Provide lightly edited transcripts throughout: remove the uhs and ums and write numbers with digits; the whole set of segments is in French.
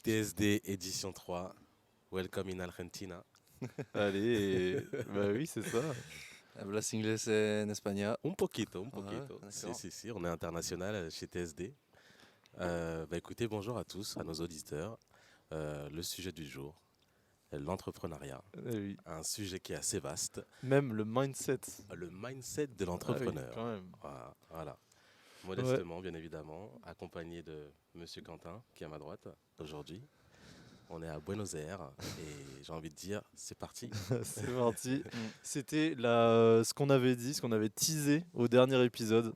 TSD édition 3. Welcome in Argentina. Allez, bah oui, c'est ça. Hablas inglés en España. Un poquito, un Ouais, poquito. d'accord. Si, on est international chez TSD. Écoutez, bonjour à tous, à nos auditeurs. Le sujet du jour, l'entrepreneuriat. Oui. Un sujet qui est assez vaste. Même le mindset. Le mindset de Ah oui, l'entrepreneur. quand même. Voilà. Modestement, bien évidemment, accompagné de Monsieur Quentin, qui est à ma droite aujourd'hui. On est à Buenos Aires et j'ai envie de dire, c'est parti. C'est parti. C'était ce qu'on avait dit, ce qu'on avait teasé au dernier épisode.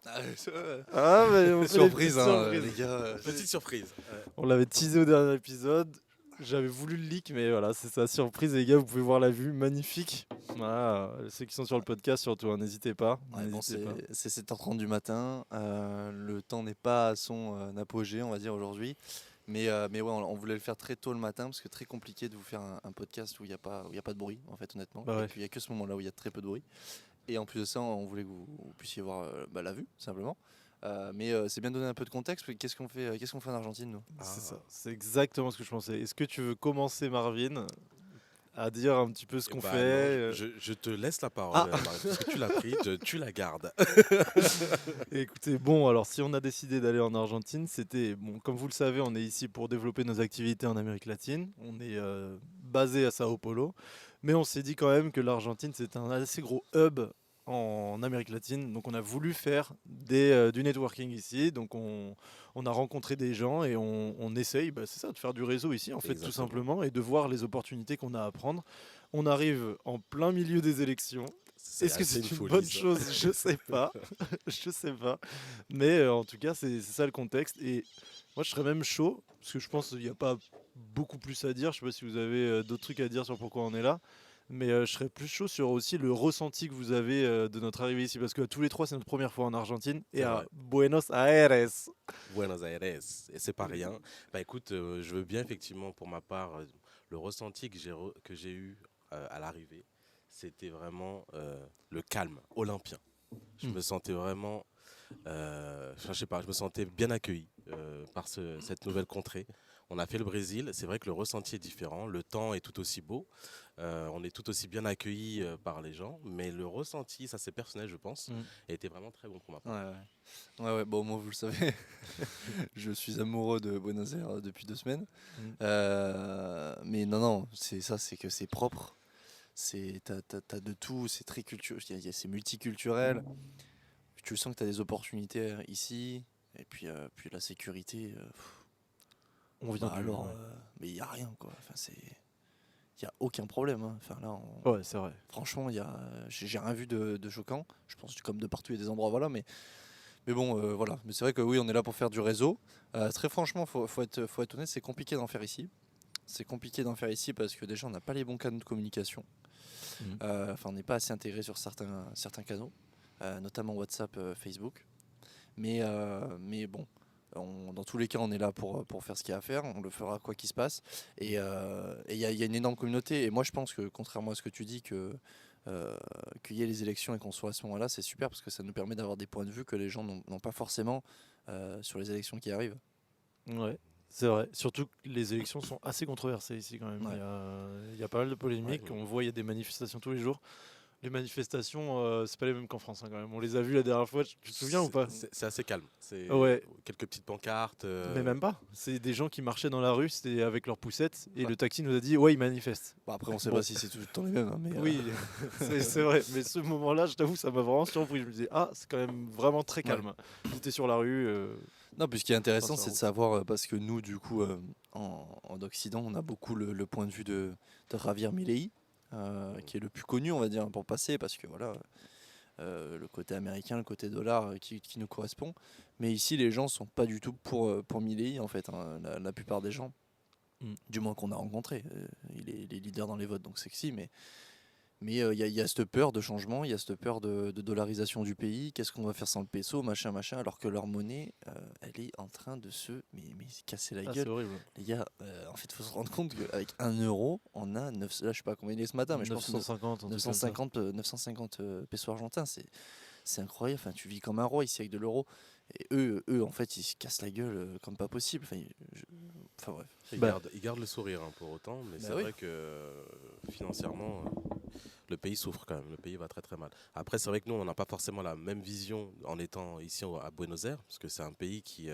Ah, mais on fait des Surprise, petites surprises. les gars. Petite surprise. On l'avait teasé au dernier épisode. J'avais voulu le leak, mais voilà, c'est sa surprise, les gars. Vous pouvez voir la vue magnifique. Voilà, ceux qui sont sur le podcast, surtout, hein, n'hésitez pas. Ouais, bon, n'hésitez pas. c'est 7h30 du matin. Le temps n'est pas à son apogée, on va dire, aujourd'hui. Mais ouais, on voulait le faire très tôt le matin parce que très compliqué de vous faire un podcast où il n'y a pas de bruit, en fait, honnêtement. Bah ouais. Et puis il n'y a que ce moment-là où il y a très peu de bruit. Et en plus de ça, on voulait que vous puissiez voir la vue, simplement. Mais c'est bien de donner un peu de contexte. Qu'est-ce qu'on fait en Argentine, nous? C'est ça. C'est exactement ce que je pensais. Est-ce que tu veux commencer, Marvin, à dire un petit peu ce qu'on fait? Je te laisse la parole, Ah. Marie, parce que tu l'as pris, tu la gardes. Écoutez, bon, alors si on a décidé d'aller en Argentine, c'était, bon, comme vous le savez, on est ici pour développer nos activités en Amérique latine. On est basé à Sao Paulo, mais on s'est dit quand même que l'Argentine, c'est un assez gros hub en Amérique latine. Donc on a voulu faire du networking ici. Donc on a rencontré des gens et on essaye, bah, c'est ça, de faire du réseau ici, en fait, tout Exactement. simplement, et de voir les opportunités qu'on a à prendre. On arrive en plein milieu des élections. Est-ce que assez c'est une folie, bonne ça. chose? Je sais pas. Je sais pas. Mais en tout cas, c'est ça le contexte. Et moi, je serais même chaud, parce que je pense qu'il n'y a pas beaucoup plus à dire. Je sais pas si vous avez d'autres trucs à dire sur pourquoi on est là. Mais je serais plus chaud sur aussi le ressenti que vous avez de notre arrivée ici. Parce que tous les trois, c'est notre première fois en Argentine et C'est à vrai. Buenos Aires. Buenos Aires, et c'est pas rien. Bah écoute, je veux bien effectivement pour ma part, le ressenti que j'ai eu à l'arrivée, c'était vraiment le calme olympien. Je me sentais vraiment, je sais pas, je me sentais bien accueilli par cette nouvelle contrée. On a fait le Brésil, c'est vrai que le ressenti est différent, le temps est tout aussi beau, on est tout aussi bien accueilli par les gens, mais le ressenti, ça c'est personnel je pense, Mm. a été vraiment très bon pour ma part. Ouais. Bon, moi, vous le savez, je suis amoureux de Buenos Aires depuis 2 semaines. Mm. Mais non, c'est ça, c'est que c'est propre. T'as de tout, c'est très culturel, c'est multiculturel. Tu sens que tu as des opportunités ici. Et puis la sécurité, On vient du. Ouais. mais il n'y a rien, quoi. Enfin, il n'y a aucun problème, hein. Enfin, là, Ouais, c'est vrai. franchement, j'ai rien vu de choquant. Je pense que comme de partout, il y a des endroits, voilà. Mais bon, voilà. Mais c'est vrai que oui, on est là pour faire du réseau. Très franchement, faut être honnête, c'est compliqué d'en faire ici. C'est compliqué d'en faire ici parce que déjà, on n'a pas les bons canaux de communication. Mhm. Enfin, on n'est pas assez intégré sur certains canaux, notamment WhatsApp, Facebook. Mais bon, dans tous les cas, on est là pour faire ce qu'il y a à faire. On le fera quoi qu'il se passe. Et il y a une énorme communauté. Et moi, je pense que, contrairement à ce que tu dis, qu'il y ait les élections et qu'on soit à ce moment-là, c'est super parce que ça nous permet d'avoir des points de vue que les gens n'ont pas forcément sur les élections qui arrivent. Ouais, c'est vrai. Surtout que les élections sont assez controversées ici quand même. Ouais. Il y a pas mal de polémiques. Ouais. On voit, il y a des manifestations tous les jours. Les manifestations, c'est pas les mêmes qu'en France, hein, quand même. On les a vues la dernière fois. Tu te souviens ou pas? C'est assez calme. C'est Ouais. quelques petites pancartes. Mais même pas. C'est des gens qui marchaient dans la rue, c'était avec leurs poussettes, et Ouais. le taxi nous a dit ouais, ils manifestent. Bon, après, on sait Bon. pas si c'est tout le temps les mêmes. Hein, mais, Oui, c'est vrai. Mais ce moment-là, je t'avoue, ça m'a vraiment surpris. Je me disais ah, c'est quand même vraiment très calme. J'étais sur la rue. Non, puis ce qui est intéressant, Enfin, c'est de savoir, parce que nous, du coup, en Occident, on a beaucoup le point de vue de Javier Milei, qui est le plus connu, on va dire, pour passer, parce que voilà, le côté américain, le côté dollar qui nous correspond. Mais ici, les gens sont pas du tout pour Milei, en fait, hein, la plupart des gens, Mm. du moins qu'on a rencontré. Il est leader dans les votes, donc sexy, mais il y a cette peur de changement, il y a cette peur de dollarisation du pays. Qu'est-ce qu'on va faire sans le peso, machin, alors que leur monnaie, elle est en train de mais casser la c'est gueule. horrible. Les gars, en fait, il faut se rendre compte qu'avec 1 euro, on a 9, là, je sais pas combien il est ce matin, mais je pense que 950, un truc comme ça. 950 pesos argentins, c'est incroyable. Enfin, tu vis comme un roi ici avec de l'euro. Et eux, en fait, ils se cassent la gueule comme pas possible. Enfin bref. Ils gardent le sourire hein, pour autant, mais Bah c'est oui. vrai que financièrement, le pays souffre quand même. Le pays va très très mal. Après, c'est vrai que nous, on n'a pas forcément la même vision en étant ici à Buenos Aires, parce que c'est un pays qui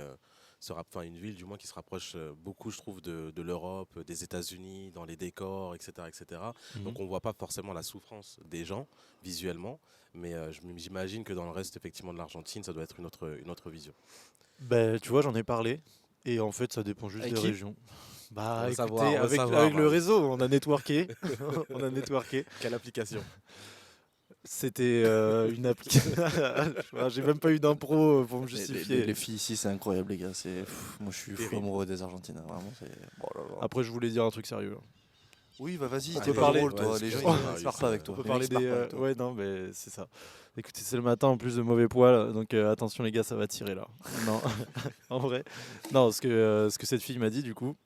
enfin une ville du moins qui se rapproche beaucoup, je trouve, de l'Europe, des États-Unis, dans les décors, etc., etc. Donc, on voit pas forcément la souffrance des gens visuellement, mais j'imagine que dans le reste, effectivement, de l'Argentine, ça doit être une autre vision. Ben, tu vois, j'en ai parlé. Et en fait, ça dépend juste Avec des qui? régions. Bah On veut écoutez, savoir, on veut savoir, avec le Marvin. réseau, on a networké. On a networké. Quelle application? C'était une application. J'ai même pas eu d'impro pour me Les, les- justifier. les filles ici, c'est incroyable, les gars. Moi, je suis fou Terrible. amoureux des Argentines. Vraiment, c'est. Oh là là. Après, je voulais dire un truc sérieux. Oui, bah vas-y, On t'es peut pas parler- drôle, toi. Ouais, Les gens, excuse-moi, ils se Marius, marrent pas avec toi. On peut Les parler mecs se marrent des. pas avec toi. Ouais, non, mais c'est ça. Écoutez, c'est le matin en plus de mauvais poils, donc attention les gars, ça va tirer là. Non, en vrai. Non, ce que cette fille m'a dit du coup,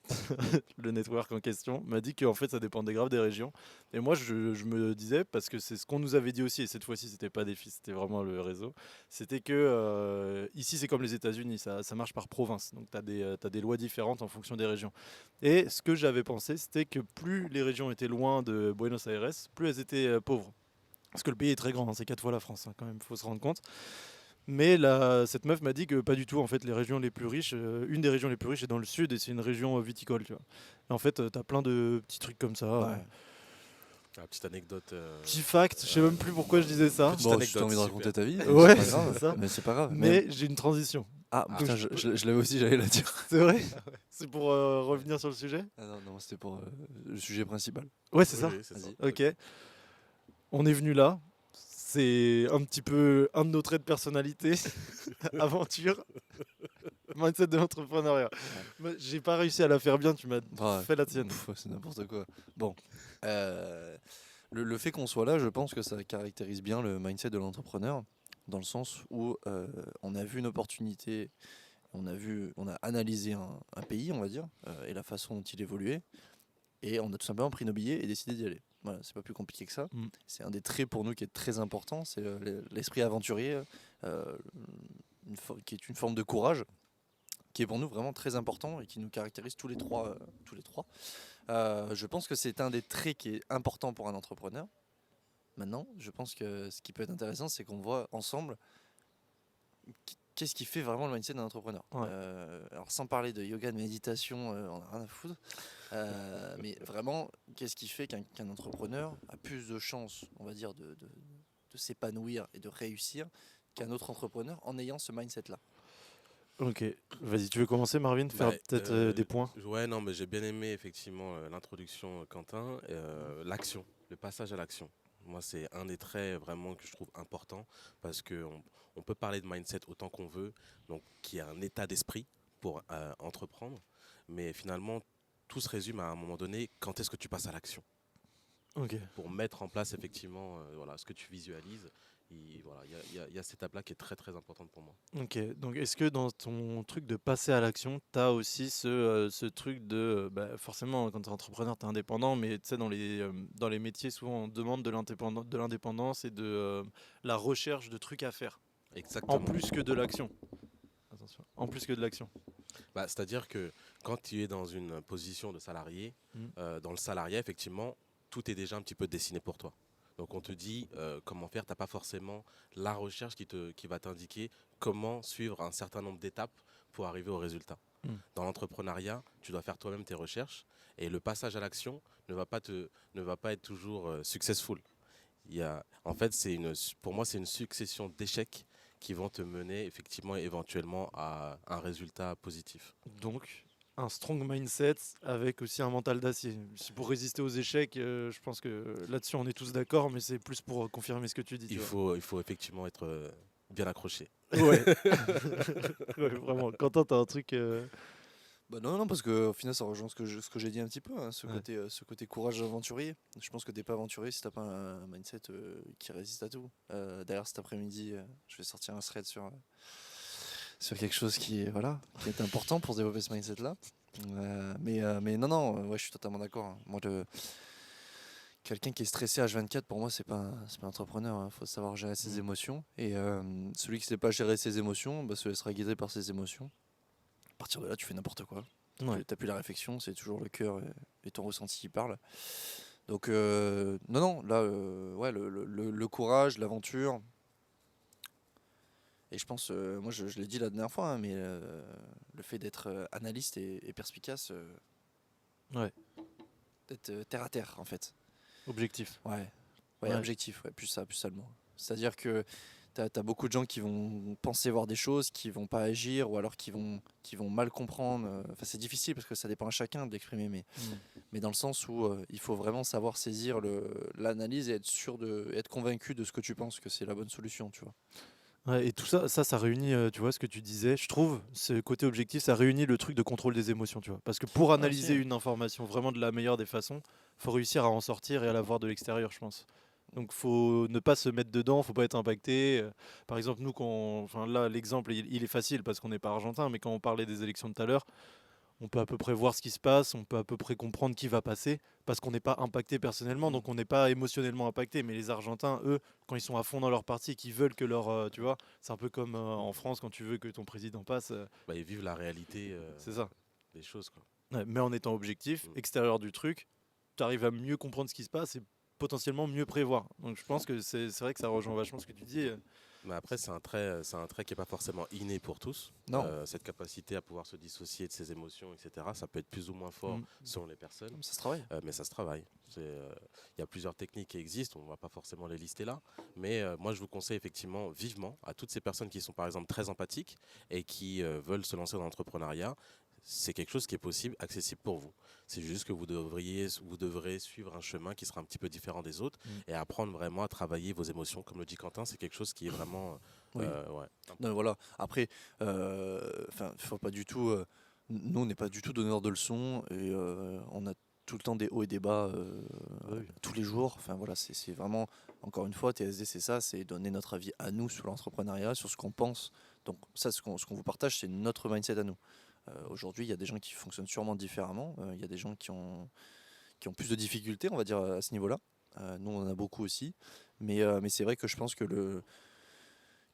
le network en question, m'a dit qu'en fait ça dépendait grave des régions. Et moi je me disais, parce que c'est ce qu'on nous avait dit aussi, et cette fois-ci c'était pas des filles, c'était vraiment le réseau, c'était que ici c'est comme les États-Unis, ça marche par province. Donc t'as des lois différentes en fonction des régions. Et ce que j'avais pensé, c'était que plus les régions étaient loin de Buenos Aires, plus elles étaient pauvres. Parce que le pays est très grand, hein, c'est 4 fois la France, hein, quand même, faut se rendre compte. Mais cette meuf m'a dit que pas du tout, en fait, les régions les plus riches, une des régions les plus riches est dans le sud et c'est une région viticole, tu vois. Et en fait, t'as plein de petits trucs comme ça. Ouais. La petite anecdote. Petit fact, je sais même plus pourquoi je disais ça. Petite Bon, si anecdote, t'as envie de super. raconter ta vie, Ouais, c'est pas grave. c'est ça. Mais c'est pas grave. Mais j'ai une transition. Ah, putain, je l'avais aussi, j'allais la dire. C'est vrai. C'est pour revenir sur le sujet. Ah non, c'était pour le sujet principal. Ouais, c'est Oui, ça. oui, c'est ça. Ok. On est venu là. C'est un petit peu un de nos traits de personnalité. Aventure. Mindset de l'entrepreneuriat. Moi, j'ai pas réussi à la faire bien, tu m'as Ouais. fait la tienne. Pff, c'est n'importe quoi. Bon. Le fait qu'on soit là, je pense que ça caractérise bien le mindset de l'entrepreneur, dans le sens où on a vu une opportunité, on a analysé un pays, on va dire, et la façon dont il évoluait, et on a tout simplement pris nos billets et décidé d'y aller. Voilà, c'est pas plus compliqué que ça. Mm. C'est un des traits pour nous qui est très important, c'est l'esprit aventurier, qui est une forme de courage, qui est pour nous vraiment très important et qui nous caractérise tous les trois. Je pense que c'est un des traits qui est important pour un entrepreneur. Maintenant, je pense que ce qui peut être intéressant, c'est qu'on voit ensemble qu'est-ce qui fait vraiment le mindset d'un entrepreneur. Ouais. Alors sans parler de yoga, de méditation, on n'a rien à foutre. Mais vraiment, qu'est-ce qui fait qu'un entrepreneur a plus de chances, on va dire, de s'épanouir et de réussir qu'un autre entrepreneur en ayant ce mindset-là. Ok, vas-y, tu veux commencer Marvin, faire Bah, peut-être des points. Ouais, non, mais j'ai bien aimé effectivement l'introduction, Quentin, l'action, le passage à l'action. Moi, c'est un des traits vraiment que je trouve important parce on peut parler de mindset autant qu'on veut, donc qui est un état d'esprit pour entreprendre, mais finalement, tout se résume à un moment donné, quand est-ce que tu passes à l'action Ok. pour mettre en place effectivement voilà, ce que tu visualises. Voilà, il y a cette étape-là qui est très très importante pour moi. Ok, donc est-ce que dans ton truc de passer à l'action, tu as aussi ce truc de, bah, forcément quand tu es entrepreneur, tu es indépendant, mais tu sais, dans les métiers, souvent on demande de l'indépendance et de la recherche de trucs à faire, Exactement. en plus que de l'action. Attention, en plus que de l'action. Bah, c'est-à-dire que quand tu es dans une position de salarié, dans le salariat, effectivement, tout est déjà un petit peu dessiné pour toi. Donc on te dit comment faire, tu n'as pas forcément la recherche qui va t'indiquer comment suivre un certain nombre d'étapes pour arriver au résultat. Dans l'entrepreneuriat, tu dois faire toi-même tes recherches et le passage à l'action ne va pas être toujours successful. En fait, pour moi, c'est une succession d'échecs qui vont te mener effectivement éventuellement à un résultat positif. Donc, un strong mindset avec aussi un mental d'acier. C'est pour résister aux échecs, je pense que là-dessus on est tous d'accord, mais c'est plus pour confirmer ce que tu dis. Il faut effectivement être bien accroché. Ouais. Ouais, vraiment. Quentin, t'as un truc. Bah non, parce qu'au final, ça rejoint ce que j'ai dit un petit peu, hein, Ouais. ce côté courage aventurier. Je pense que t'es pas aventurier si t'as pas un mindset qui résiste à tout. D'ailleurs, cet après-midi, je vais sortir un thread sur quelque chose qui est important pour développer ce mindset-là. Mais non, ouais, je suis totalement d'accord, hein. Moi, Quelqu'un qui est stressé H24, pour moi, c'est pas un entrepreneur. Il faut savoir gérer ses émotions. Et celui qui ne sait pas gérer ses émotions se laissera guider par ses émotions. À partir de là, tu fais n'importe quoi. Ouais. Tu n'as plus la réflexion, c'est toujours le cœur et ton ressenti qui parle. Donc, non, là, ouais, le courage, l'aventure. Et je pense, moi je l'ai dit la dernière fois, mais le fait d'être analyste et perspicace, Ouais. d'être terre à terre en fait. Objectif. Ouais, Ouais. objectif, plus ça le mot. C'est-à-dire que tu as beaucoup de gens qui vont penser voir des choses, qui vont pas agir, ou alors qui vont mal comprendre. Enfin, c'est difficile parce que ça dépend à chacun de l'exprimer, mais dans le sens où il faut vraiment savoir saisir l'analyse et être sûr être convaincu de ce que tu penses que c'est la bonne solution, tu vois. Ouais, et tout ça, ça réunit, tu vois, ce que tu disais. Je trouve, ce côté objectif, ça réunit le truc de contrôle des émotions, tu vois. Parce que pour analyser aussi. une information vraiment de la meilleure des façons, faut réussir à en sortir et à la voir de l'extérieur, je pense. Donc, faut ne pas se mettre dedans, faut pas être impacté. Par exemple, nous, enfin là, l'exemple, il est facile parce qu'on n'est pas argentin, mais quand on parlait des élections de tout à l'heure, on peut à peu près voir ce qui se passe, on peut à peu près comprendre qui va passer, parce qu'on n'est pas impacté personnellement, donc on n'est pas émotionnellement impacté. Mais les Argentins, eux, quand ils sont à fond dans leur parti et qu'ils veulent que tu vois, c'est un peu comme en France quand tu veux que ton président passe, Bah, ils vivent la réalité c'est ça. des choses, quoi. Ouais, mais en étant objectif, extérieur du truc, tu arrives à mieux comprendre ce qui se passe et potentiellement mieux prévoir. Donc je pense que c'est vrai que ça rejoint vachement ce que tu dis. Mais après, c'est un trait qui n'est pas forcément inné pour tous. Non. Cette capacité à pouvoir se dissocier de ses émotions, etc., ça peut être plus ou moins fort selon les personnes. Ça se travaille. Mais ça se travaille. Il y a plusieurs techniques qui existent, on ne va pas forcément les lister là. Mais moi, je vous conseille effectivement vivement à toutes ces personnes qui sont par exemple très empathiques et qui veulent se lancer dans l'entrepreneuriat. C'est quelque chose qui est possible, accessible pour vous. C'est juste que vous devrez suivre un chemin qui sera un petit peu différent des autres et apprendre vraiment à travailler vos émotions. Comme le dit Quentin, c'est quelque chose qui est vraiment... Oui. ouais. Non, voilà. Après, faut pas du tout. Nous, on n'est pas du tout donneur de leçons et on a tout le temps des hauts et des bas tous les jours. Enfin voilà, c'est vraiment, encore une fois, TSD, c'est ça, c'est donner notre avis à nous sur l'entrepreneuriat, sur ce qu'on pense. Donc ça, ce qu'on vous partage, c'est notre mindset à nous. Aujourd'hui, il y a des gens qui fonctionnent sûrement différemment. Il y a des gens qui ont plus de difficultés, on va dire, à ce niveau-là. Nous, on en a beaucoup aussi. Mais c'est vrai que je pense que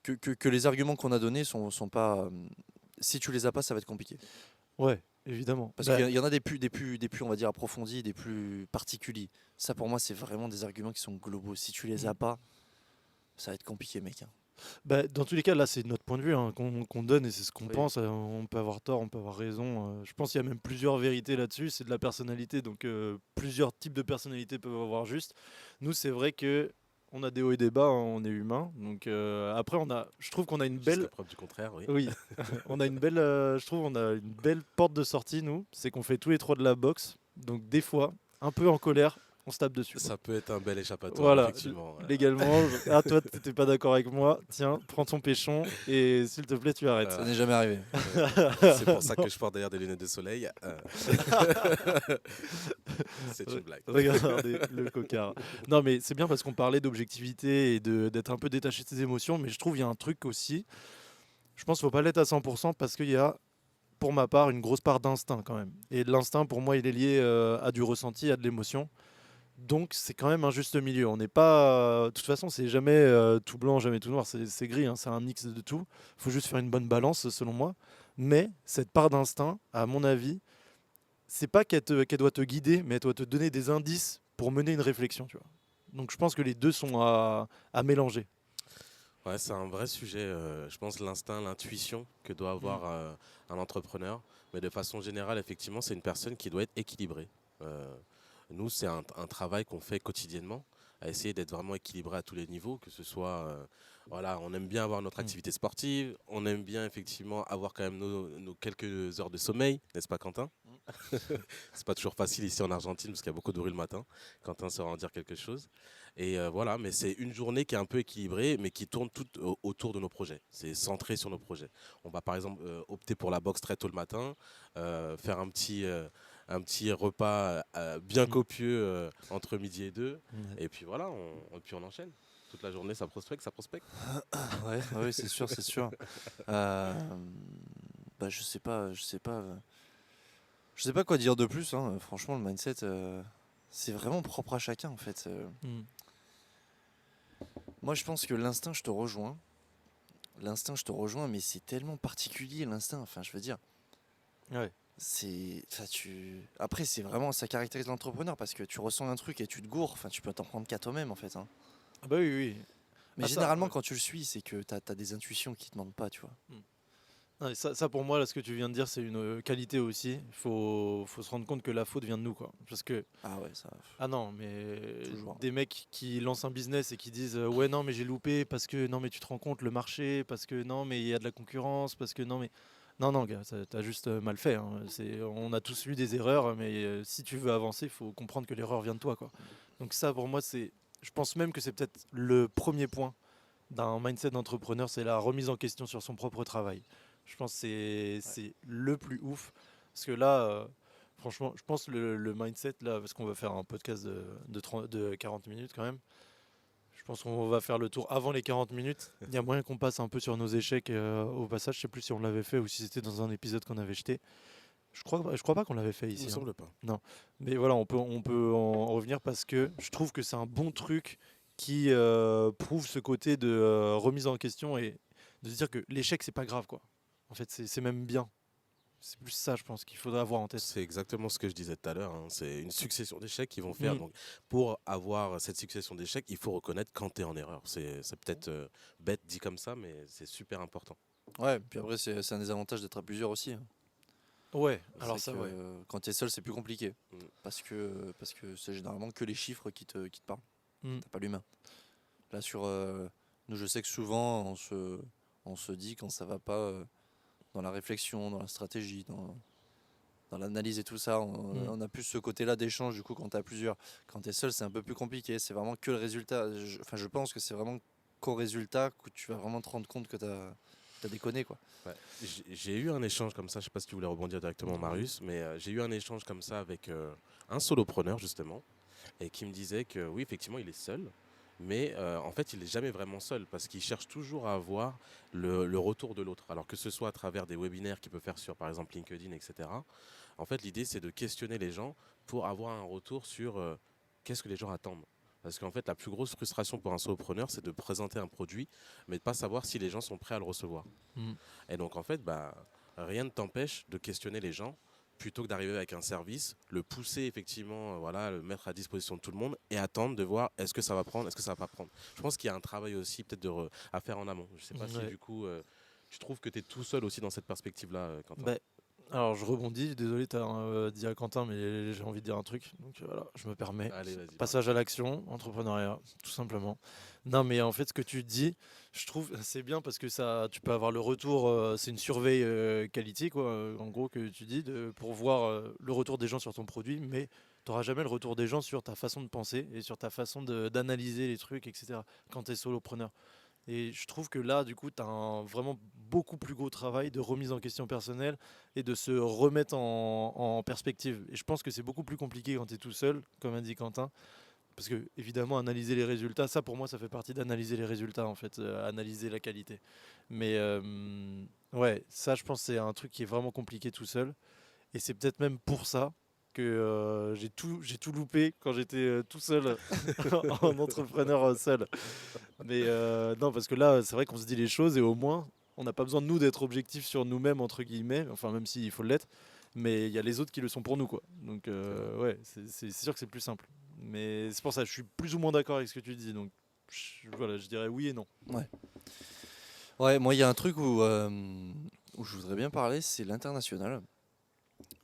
que les arguments qu'on a donnés sont pas. Si tu les as pas, ça va être compliqué. Ouais, évidemment. Parce qu'il y en a des plus, on va dire, approfondis, des plus particuliers. Ça, pour moi, c'est vraiment des arguments qui sont globaux. Si tu les as pas, ça va être compliqué, mec. Bah, dans tous les cas, là, c'est notre point de vue qu'on donne et c'est ce qu'on Oui. pense. On peut avoir tort, on peut avoir raison. Je pense qu'il y a même plusieurs vérités là-dessus. C'est de la personnalité, donc plusieurs types de personnalités peuvent avoir juste. Nous, c'est vrai que on a des hauts et des bas, hein, on est humain. Donc après, je trouve qu'on a une Jusqu'à belle. preuve du contraire, oui. Oui, on a une belle. Je trouve on a une belle porte de sortie. Nous, c'est qu'on fait tous les trois de la boxe. Donc des fois, un peu en colère, on se tape dessus. Ça peut être un bel échappatoire, Voilà, effectivement. légalement. Ah, toi, t'étais pas d'accord avec moi. Tiens, prends ton péchon et s'il te plaît, tu arrêtes. Ça n'est jamais arrivé. C'est pour ça que je porte d'ailleurs des lunettes de soleil. C'est une blague. Regardez le cocard. Non, mais c'est bien parce qu'on parlait d'objectivité et d'être un peu détaché de ses émotions. Mais je trouve qu'il y a un truc aussi. Je pense qu'il ne faut pas l'être à 100% parce qu'il y a, pour ma part, une grosse part d'instinct quand même. Et l'instinct, pour moi, il est lié à du ressenti, à de l'émotion. Donc c'est quand même un juste milieu. On n'est pas. De toute façon, c'est jamais tout blanc, jamais tout noir. C'est gris. Hein. C'est un mix de tout. Il faut juste faire une bonne balance, selon moi. Mais cette part d'instinct, à mon avis, c'est pas qu'elle doit te guider, mais elle doit te donner des indices pour mener une réflexion. Tu vois. Donc je pense que les deux sont à mélanger. Ouais, c'est un vrai sujet. Je pense l'instinct, l'intuition que doit avoir un entrepreneur. Mais de façon générale, effectivement, c'est une personne qui doit être équilibrée. Nous, c'est un travail qu'on fait quotidiennement, à essayer d'être vraiment équilibré à tous les niveaux, que ce soit, voilà, on aime bien avoir notre activité sportive, on aime bien effectivement avoir quand même nos quelques heures de sommeil, n'est-ce pas Quentin? C'est pas toujours facile ici en Argentine parce qu'il y a beaucoup de bruit le matin. Quentin saura en dire quelque chose. Et voilà, mais c'est une journée qui est un peu équilibrée, mais qui tourne tout autour de nos projets. C'est centré sur nos projets. On va par exemple opter pour la boxe très tôt le matin, faire un petit repas bien copieux entre midi et 2. Et puis voilà, puis on enchaîne. Toute la journée, ça prospecte. Ouais, c'est sûr, c'est sûr. Je sais pas quoi dire de plus. Hein. Franchement, le mindset, c'est vraiment propre à chacun en fait. Mm. Moi je pense que l'instinct, je te rejoins. L'instinct, je te rejoins, mais c'est tellement particulier l'instinct. Enfin, je veux dire, Ouais. Après, c'est vraiment ça caractérise l'entrepreneur parce que tu ressens un truc et tu te gourres. Enfin, tu peux t'en prendre qu'à toi-même en fait. Hein. Ah bah oui, oui. Mais Ah, ça, généralement, ouais. quand tu le suis, c'est que t'as des intuitions qui te mentent pas, tu vois. Ouais, ça, pour moi, là, ce que tu viens de dire, c'est une qualité aussi. Il faut se rendre compte que la faute vient de nous, quoi. Parce que, Ah ouais, ça. ah non, mais Toujours. des mecs qui lancent un business et qui disent ouais, non, mais j'ai loupé parce que non, mais tu te rends compte, le marché, parce que non, mais il y a de la concurrence, parce que non, mais. Non, non, gars, t'as juste mal fait. Hein. On a tous eu des erreurs, mais si tu veux avancer, il faut comprendre que l'erreur vient de toi, quoi. Donc, ça, pour moi, je pense même que c'est peut-être le premier point d'un mindset d'entrepreneur, c'est la remise en question sur son propre travail. Je pense que c'est le plus ouf. Parce que là, franchement, je pense le mindset, là, parce qu'on va faire un podcast de 40 minutes quand même. Je pense qu'on va faire le tour avant les 40 minutes. Il y a moyen qu'on passe un peu sur nos échecs au passage. Je sais plus si on l'avait fait ou si c'était dans un épisode qu'on avait jeté. Je crois pas qu'on l'avait fait Il ici. me Hein. semble pas. Non. Mais voilà, on peut en revenir parce que je trouve que c'est un bon truc qui prouve ce côté de remise en question et de se dire que l'échec, c'est pas grave, quoi. En fait, c'est même bien. C'est plus ça, je pense, qu'il faudrait avoir en tête. C'est exactement ce que je disais tout à l'heure. Hein. C'est une succession d'échecs qu'ils vont faire. Mm. Donc, pour avoir cette succession d'échecs, il faut reconnaître quand tu es en erreur. C'est peut-être bête dit comme ça, mais c'est super important. Ouais, puis après, c'est un des avantages d'être à plusieurs aussi. Hein. Ouais, C'est alors vrai ça, que, ouais. quand tu es seul, c'est plus compliqué. Mm. Parce que c'est généralement que les chiffres qui te parlent. Mm. T'as pas l'humain. Là, nous, je sais que souvent, on se dit quand ça va pas dans la réflexion, dans la stratégie, dans l'analyse et tout ça, on a plus ce côté-là d'échange. Du coup, quand tu as plusieurs, quand tu es seul, c'est un peu plus compliqué. C'est vraiment que le résultat. Je pense que c'est vraiment qu'au résultat que tu vas vraiment te rendre compte que tu as déconné, quoi. Ouais. J'ai eu un échange comme ça, je sais pas si tu voulais rebondir directement, Marius, mais j'ai eu un échange comme ça avec un solopreneur justement, et qui me disait que oui, effectivement, il est seul, mais en fait, il n'est jamais vraiment seul parce qu'il cherche toujours à avoir le retour de l'autre. Alors que ce soit à travers des webinaires qu'il peut faire sur, par exemple, LinkedIn, etc. En fait, l'idée, c'est de questionner les gens pour avoir un retour sur qu'est-ce que les gens attendent. Parce qu'en fait, la plus grosse frustration pour un solopreneur, c'est de présenter un produit, mais de ne pas savoir si les gens sont prêts à le recevoir. Mm. Et donc, en fait, rien ne t'empêche de questionner les gens plutôt que d'arriver avec un service, le pousser effectivement, voilà, le mettre à disposition de tout le monde et attendre de voir est-ce que ça va prendre, est-ce que ça va pas prendre. Je pense qu'il y a un travail aussi peut-être à faire en amont. Je sais pas si Ouais. du coup, tu trouves que tu es tout seul aussi dans cette perspective-là, Quentin. Bah, alors, je rebondis. Désolé, tu as dit à Quentin, mais j'ai envie de dire un truc. Donc voilà, je me permets. Allez, vas-y. Passage à l'action, entrepreneuriat, tout simplement. Non, mais en fait, ce que tu dis, je trouve c'est bien parce que ça, tu peux avoir le retour. C'est une surveille qualité, quoi. En gros, que tu dis pour voir le retour des gens sur ton produit, mais tu n'auras jamais le retour des gens sur ta façon de penser et sur ta façon d'analyser les trucs, etc. Quand tu es solopreneur. Et je trouve que là, du coup, tu as un vraiment beaucoup plus gros travail de remise en question personnelle et de se remettre en perspective. Et je pense que c'est beaucoup plus compliqué quand tu es tout seul, comme a dit Quentin. Parce que, évidemment, analyser les résultats, ça pour moi, ça fait partie d'analyser les résultats, en fait, analyser la qualité. Mais ouais, ça, je pense que c'est un truc qui est vraiment compliqué tout seul. Et c'est peut-être même pour ça que j'ai tout loupé quand j'étais tout seul en entrepreneur seul. Mais non, parce que là, c'est vrai qu'on se dit les choses et au moins, on n'a pas besoin de nous d'être objectifs sur nous-mêmes, entre guillemets, enfin, même s'il faut l'être, mais il y a les autres qui le sont pour nous, quoi. Donc, ouais, c'est sûr que c'est plus simple. Mais c'est pour ça, je suis plus ou moins d'accord avec ce que tu dis. Donc, voilà, je dirais oui et non. Ouais, moi, il y a un truc où je voudrais bien parler, c'est l'international.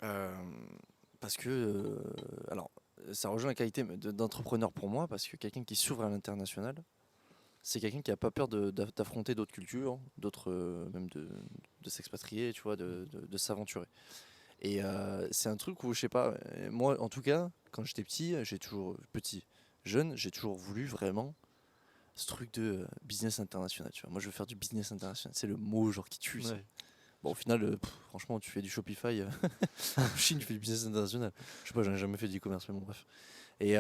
Euh, Parce que, alors, ça rejoint la qualité d'entrepreneur pour moi, parce que quelqu'un qui s'ouvre à l'international, c'est quelqu'un qui n'a pas peur d'affronter d'autres cultures, d'autres, même de s'expatrier, tu vois, de s'aventurer. Et c'est un truc où, je sais pas, moi, en tout cas, quand j'étais jeune, j'ai toujours voulu vraiment ce truc de business international, tu vois. Moi, je veux faire du business international. C'est le mot, genre, qui tue. Ouais. Bon, au final, franchement, tu fais du Shopify. En Chine, tu fais du business international. Je sais pas, j'en ai jamais fait d'e-commerce, mais bon, bref. Et,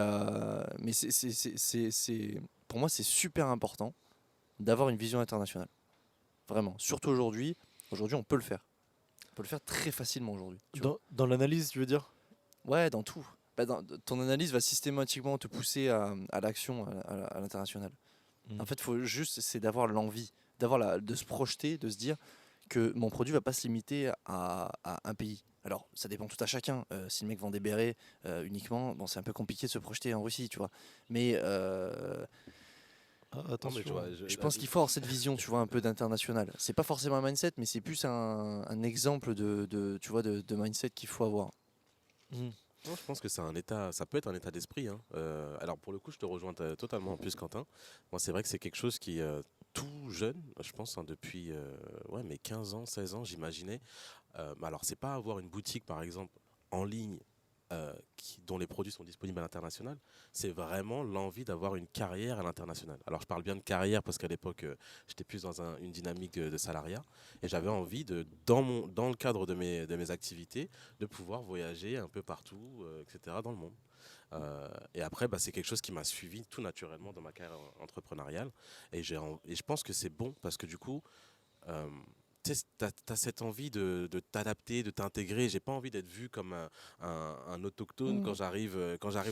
mais pour moi, c'est super important d'avoir une vision internationale. Vraiment. Surtout aujourd'hui. Aujourd'hui, on peut le faire. On peut le faire très facilement aujourd'hui. Tu vois. Dans l'analyse, tu veux dire? Ouais, dans tout. ton analyse va systématiquement te pousser à l'action à l'international. En fait, faut juste c'est d'avoir l'envie, de se projeter, de se dire que mon produit va pas se limiter à un pays. Alors, ça dépend tout à chacun. Si le mec vend des bérets uniquement, bon, c'est un peu compliqué de se projeter en Russie, tu vois. Mais Non, mais Attention. tu vois, je pense qu'il faut avoir cette vision, tu vois, un peu d'international. C'est pas forcément un mindset, mais c'est plus un exemple tu vois, de mindset qu'il faut avoir. non, je pense que c'est un état, ça peut être un état d'esprit, hein. Alors pour le coup, je te rejoins totalement en plus, Quentin. Moi, c'est vrai que c'est quelque chose qui, tout jeune, je pense, hein, depuis ouais, mes 15 ans, 16 ans, j'imaginais. Mais alors, c'est pas avoir une boutique, par exemple, en ligne dont les produits sont disponibles à l'international, c'est vraiment l'envie d'avoir une carrière à l'international. Alors, je parle bien de carrière parce qu'à l'époque, j'étais plus dans une dynamique de salariat et j'avais envie, dans le cadre de mes activités, de pouvoir voyager un peu partout, etc., dans le monde. Et après, bah, c'est quelque chose qui m'a suivi tout naturellement dans ma carrière entrepreneuriale. Et je pense que c'est bon parce que du coup, euh, tu as cette envie de t'adapter, de t'intégrer. J'ai pas envie d'être vu comme un autochtone quand j'arrive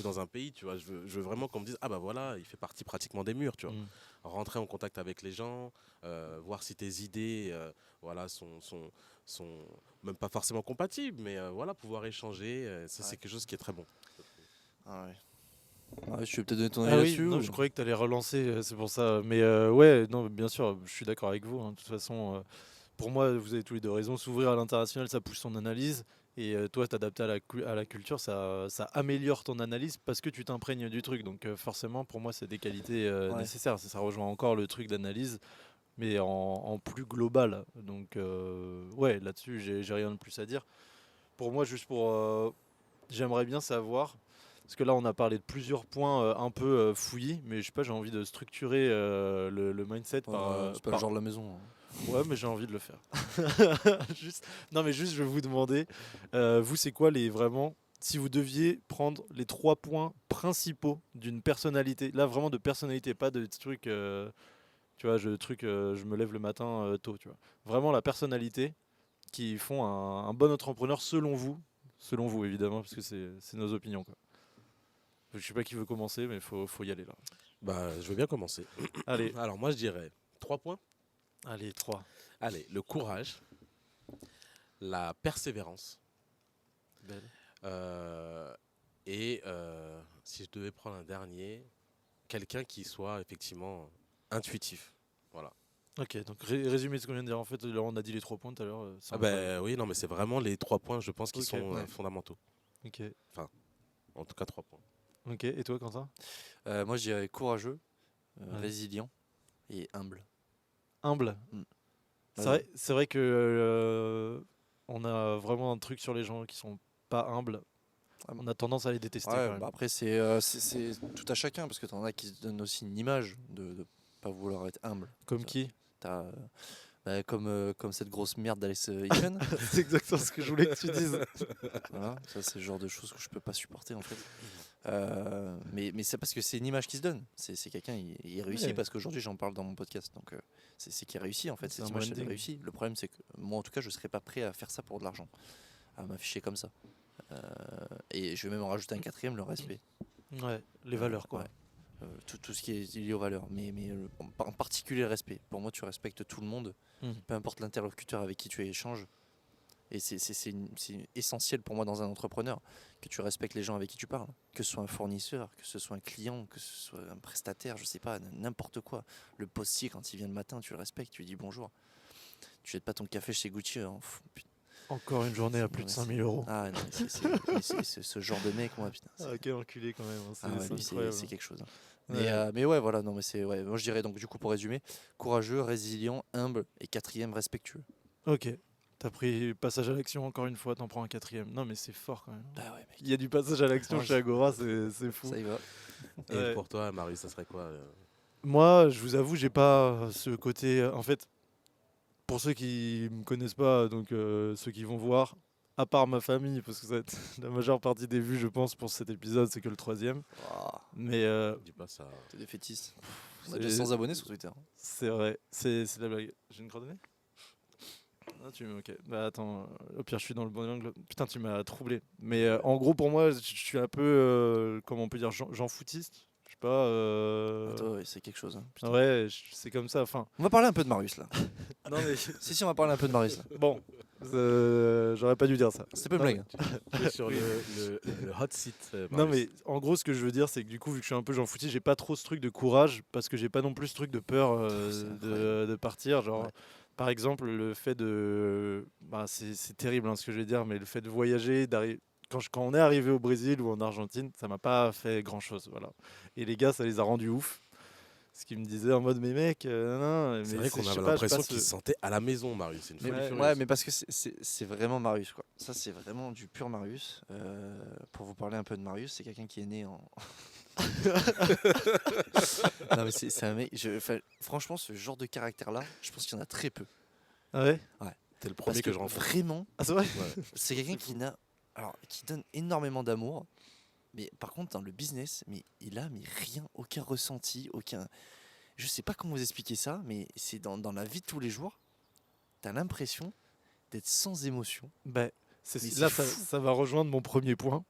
dans un pays. Tu vois, je veux vraiment qu'on me dise ah bah voilà, il fait partie pratiquement des murs. Tu vois, rentrer en contact avec les gens, voir si tes idées, voilà, sont même pas forcément compatibles, mais voilà, pouvoir échanger. Ça, c'est quelque chose qui est très bon. Ah ouais. Ouais, je vais peut-être donner ton avis Ah oui, là-dessus. non, ou- je croyais que tu allais relancer, c'est pour ça. Mais ouais, non, bien sûr, je suis d'accord avec vous, hein. De toute façon, pour moi, vous avez tous les deux raison. S'ouvrir à l'international, ça pousse ton analyse. Et toi, t'adapter à la culture, ça améliore ton analyse parce que tu t'imprègnes du truc. Donc forcément, pour moi, c'est des qualités Ouais. nécessaires. Ça rejoint encore le truc d'analyse, mais en plus global. Donc ouais, là-dessus, j'ai rien de plus à dire. Pour moi, juste pour... j'aimerais bien savoir... Parce que là, on a parlé de plusieurs points un peu fouillis, mais je sais pas, j'ai envie de structurer le mindset C'est pas le genre de la maison. Ouais, mais j'ai envie de le faire. Juste... Non, mais juste, je vais vous demander, vous, c'est quoi les vraiment, si vous deviez prendre les 3 points principaux d'une personnalité, là vraiment de personnalité, pas de truc, tu vois, je me lève le matin tôt, tu vois. Vraiment la personnalité qui font un bon entrepreneur selon vous évidemment, parce que c'est nos opinions, quoi. Je sais pas qui veut commencer, mais faut y aller là. Bah, je veux bien commencer. Allez, Alors moi, je dirais 3 points. allez, 3. Allez, le courage, la persévérance. Belle. Si je devais prendre un dernier, quelqu'un qui soit effectivement intuitif. Voilà. Ok, donc résumé de ce qu'on vient de dire. En fait, là, on a dit les 3 points tout à l'heure. Ah ben oui, non, mais c'est vraiment les 3 points, je pense, qui Ok, sont ouais. fondamentaux. Ok. En tout cas, 3 points. Ok, et toi, Quentin? Moi, je dirais courageux, Ouais. résilient et humble. Humble. Mm. C'est vrai que on a vraiment un truc sur les gens qui sont pas humbles. Ah, On a tendance à les détester Ouais, quand même. bah après, c'est tout à chacun, parce que t'en as qui se donnent aussi une image de pas vouloir être humble. Comme qui? T'as, comme cette grosse merde d'Alex Hitchen. C'est exactement ce que je voulais que tu dises. Voilà, ça c'est le genre de choses que je peux pas supporter en fait. Mais c'est parce que c'est une image qui se donne. C'est quelqu'un, il réussit Ouais. parce qu'aujourd'hui j'en parle dans mon podcast. Donc c'est qu'il réussit en fait. C'est Cette un image, elle branding. réussit. Le problème c'est que moi en tout cas je serais pas prêt à faire ça pour de l'argent, à m'afficher comme ça. Et je vais même en rajouter un quatrième, le respect. Ouais, les valeurs quoi. Ouais. Tout ce qui est lié aux valeurs, mais en particulier le respect. Pour moi, tu respectes tout le monde, peu importe l'interlocuteur avec qui tu échanges. Et c'est essentiel pour moi dans un entrepreneur que tu respectes les gens avec qui tu parles. Que ce soit un fournisseur, que ce soit un client, que ce soit un prestataire, je sais pas, n'importe quoi. Le postier, quand il vient le matin, tu le respectes, tu lui dis bonjour. Tu jettes pas ton café chez Gucci. Putain. Encore une journée à plus de Ouais, 5000 euros. Ah non, c'est ce genre de mec, moi, putain. Ah, quel enculé quand même. Hein. Ah ouais, lui, incroyable. c'est quelque chose. Ouais. Mais ouais, voilà, non, mais c'est. Ouais, moi, je dirais donc, du coup, pour résumer, courageux, résilient, humble et quatrième, respectueux. Ok. T'as pris passage à l'action encore une fois, t'en prends un quatrième. Non mais c'est fort quand même. Bah ouais, mec. Il y a du passage à l'action Ouais, chez Agora, c'est fou. Ça y va. Et Ouais. pour toi, Marius, ça serait quoi Moi, je vous avoue, j'ai pas ce côté. En fait, pour ceux qui me connaissent pas, donc ceux qui vont voir, à part ma famille, parce que ça va être la majeure partie des vues, je pense, pour cet épisode, c'est que le troisième. Oh, Mais Dis pas ça. t'es défaitiste. On a c'est déjà 100 abonnés sur Twitter. c'est vrai, c'est la blague. J'ai une coordonnée. Ah, ok. Bah attends, au pire je suis dans le bon angle. Putain, tu m'as troublé. Mais en gros pour moi, je suis un peu, comment on peut dire, Jean footiste. Je sais pas. Attends, ouais, c'est quelque chose. Hein, putain. Ouais, c'est comme ça. Enfin, On va parler un peu de Marius là. non mais Si, on va parler un peu de Marius là. bon, j'aurais pas dû dire ça. C'était pas une Non, blague. Tu es sur le hot seat. Non Marius. mais en gros ce que je veux dire c'est que du coup vu que je suis un peu Jean footiste, j'ai pas trop ce truc de courage parce que j'ai pas non plus ce truc de peur C'est de partir. Genre Ouais. par exemple le fait de, bah, c'est terrible hein, ce que je vais dire, mais le fait de voyager, d'arriver quand on est arrivé au Brésil ou en Argentine, ça m'a pas fait grand chose, voilà. Et les gars ça les a rendus ouf. Ce qu'ils me disaient en mode mais mec, non, C'est mais vrai qu'on je sais avait pas, j'ai l'impression pas qu'il ce- se sentait à la maison, Marius. C'est une Mais, folie furieuse. ouais, mais parce que c'est vraiment Marius quoi. Ça c'est vraiment du pur Marius. Pour vous parler un peu de Marius, c'est quelqu'un qui est né en. Non mais c'est un mec. Franchement, ce genre de caractère là, je pense qu'il y en a très peu. Ah ouais. T'es le Parce premier que je rencontre. vraiment, Ah c'est vrai. Ouais. c'est quelqu'un qui donne énormément d'amour. Mais par contre, dans le business, mais il a rien, aucun ressenti, aucun. Je sais pas comment vous expliquer ça, mais c'est dans la vie de tous les jours, t'as l'impression d'être sans émotion. Ben, Mais là c'est ça, fou. ça va rejoindre mon premier point,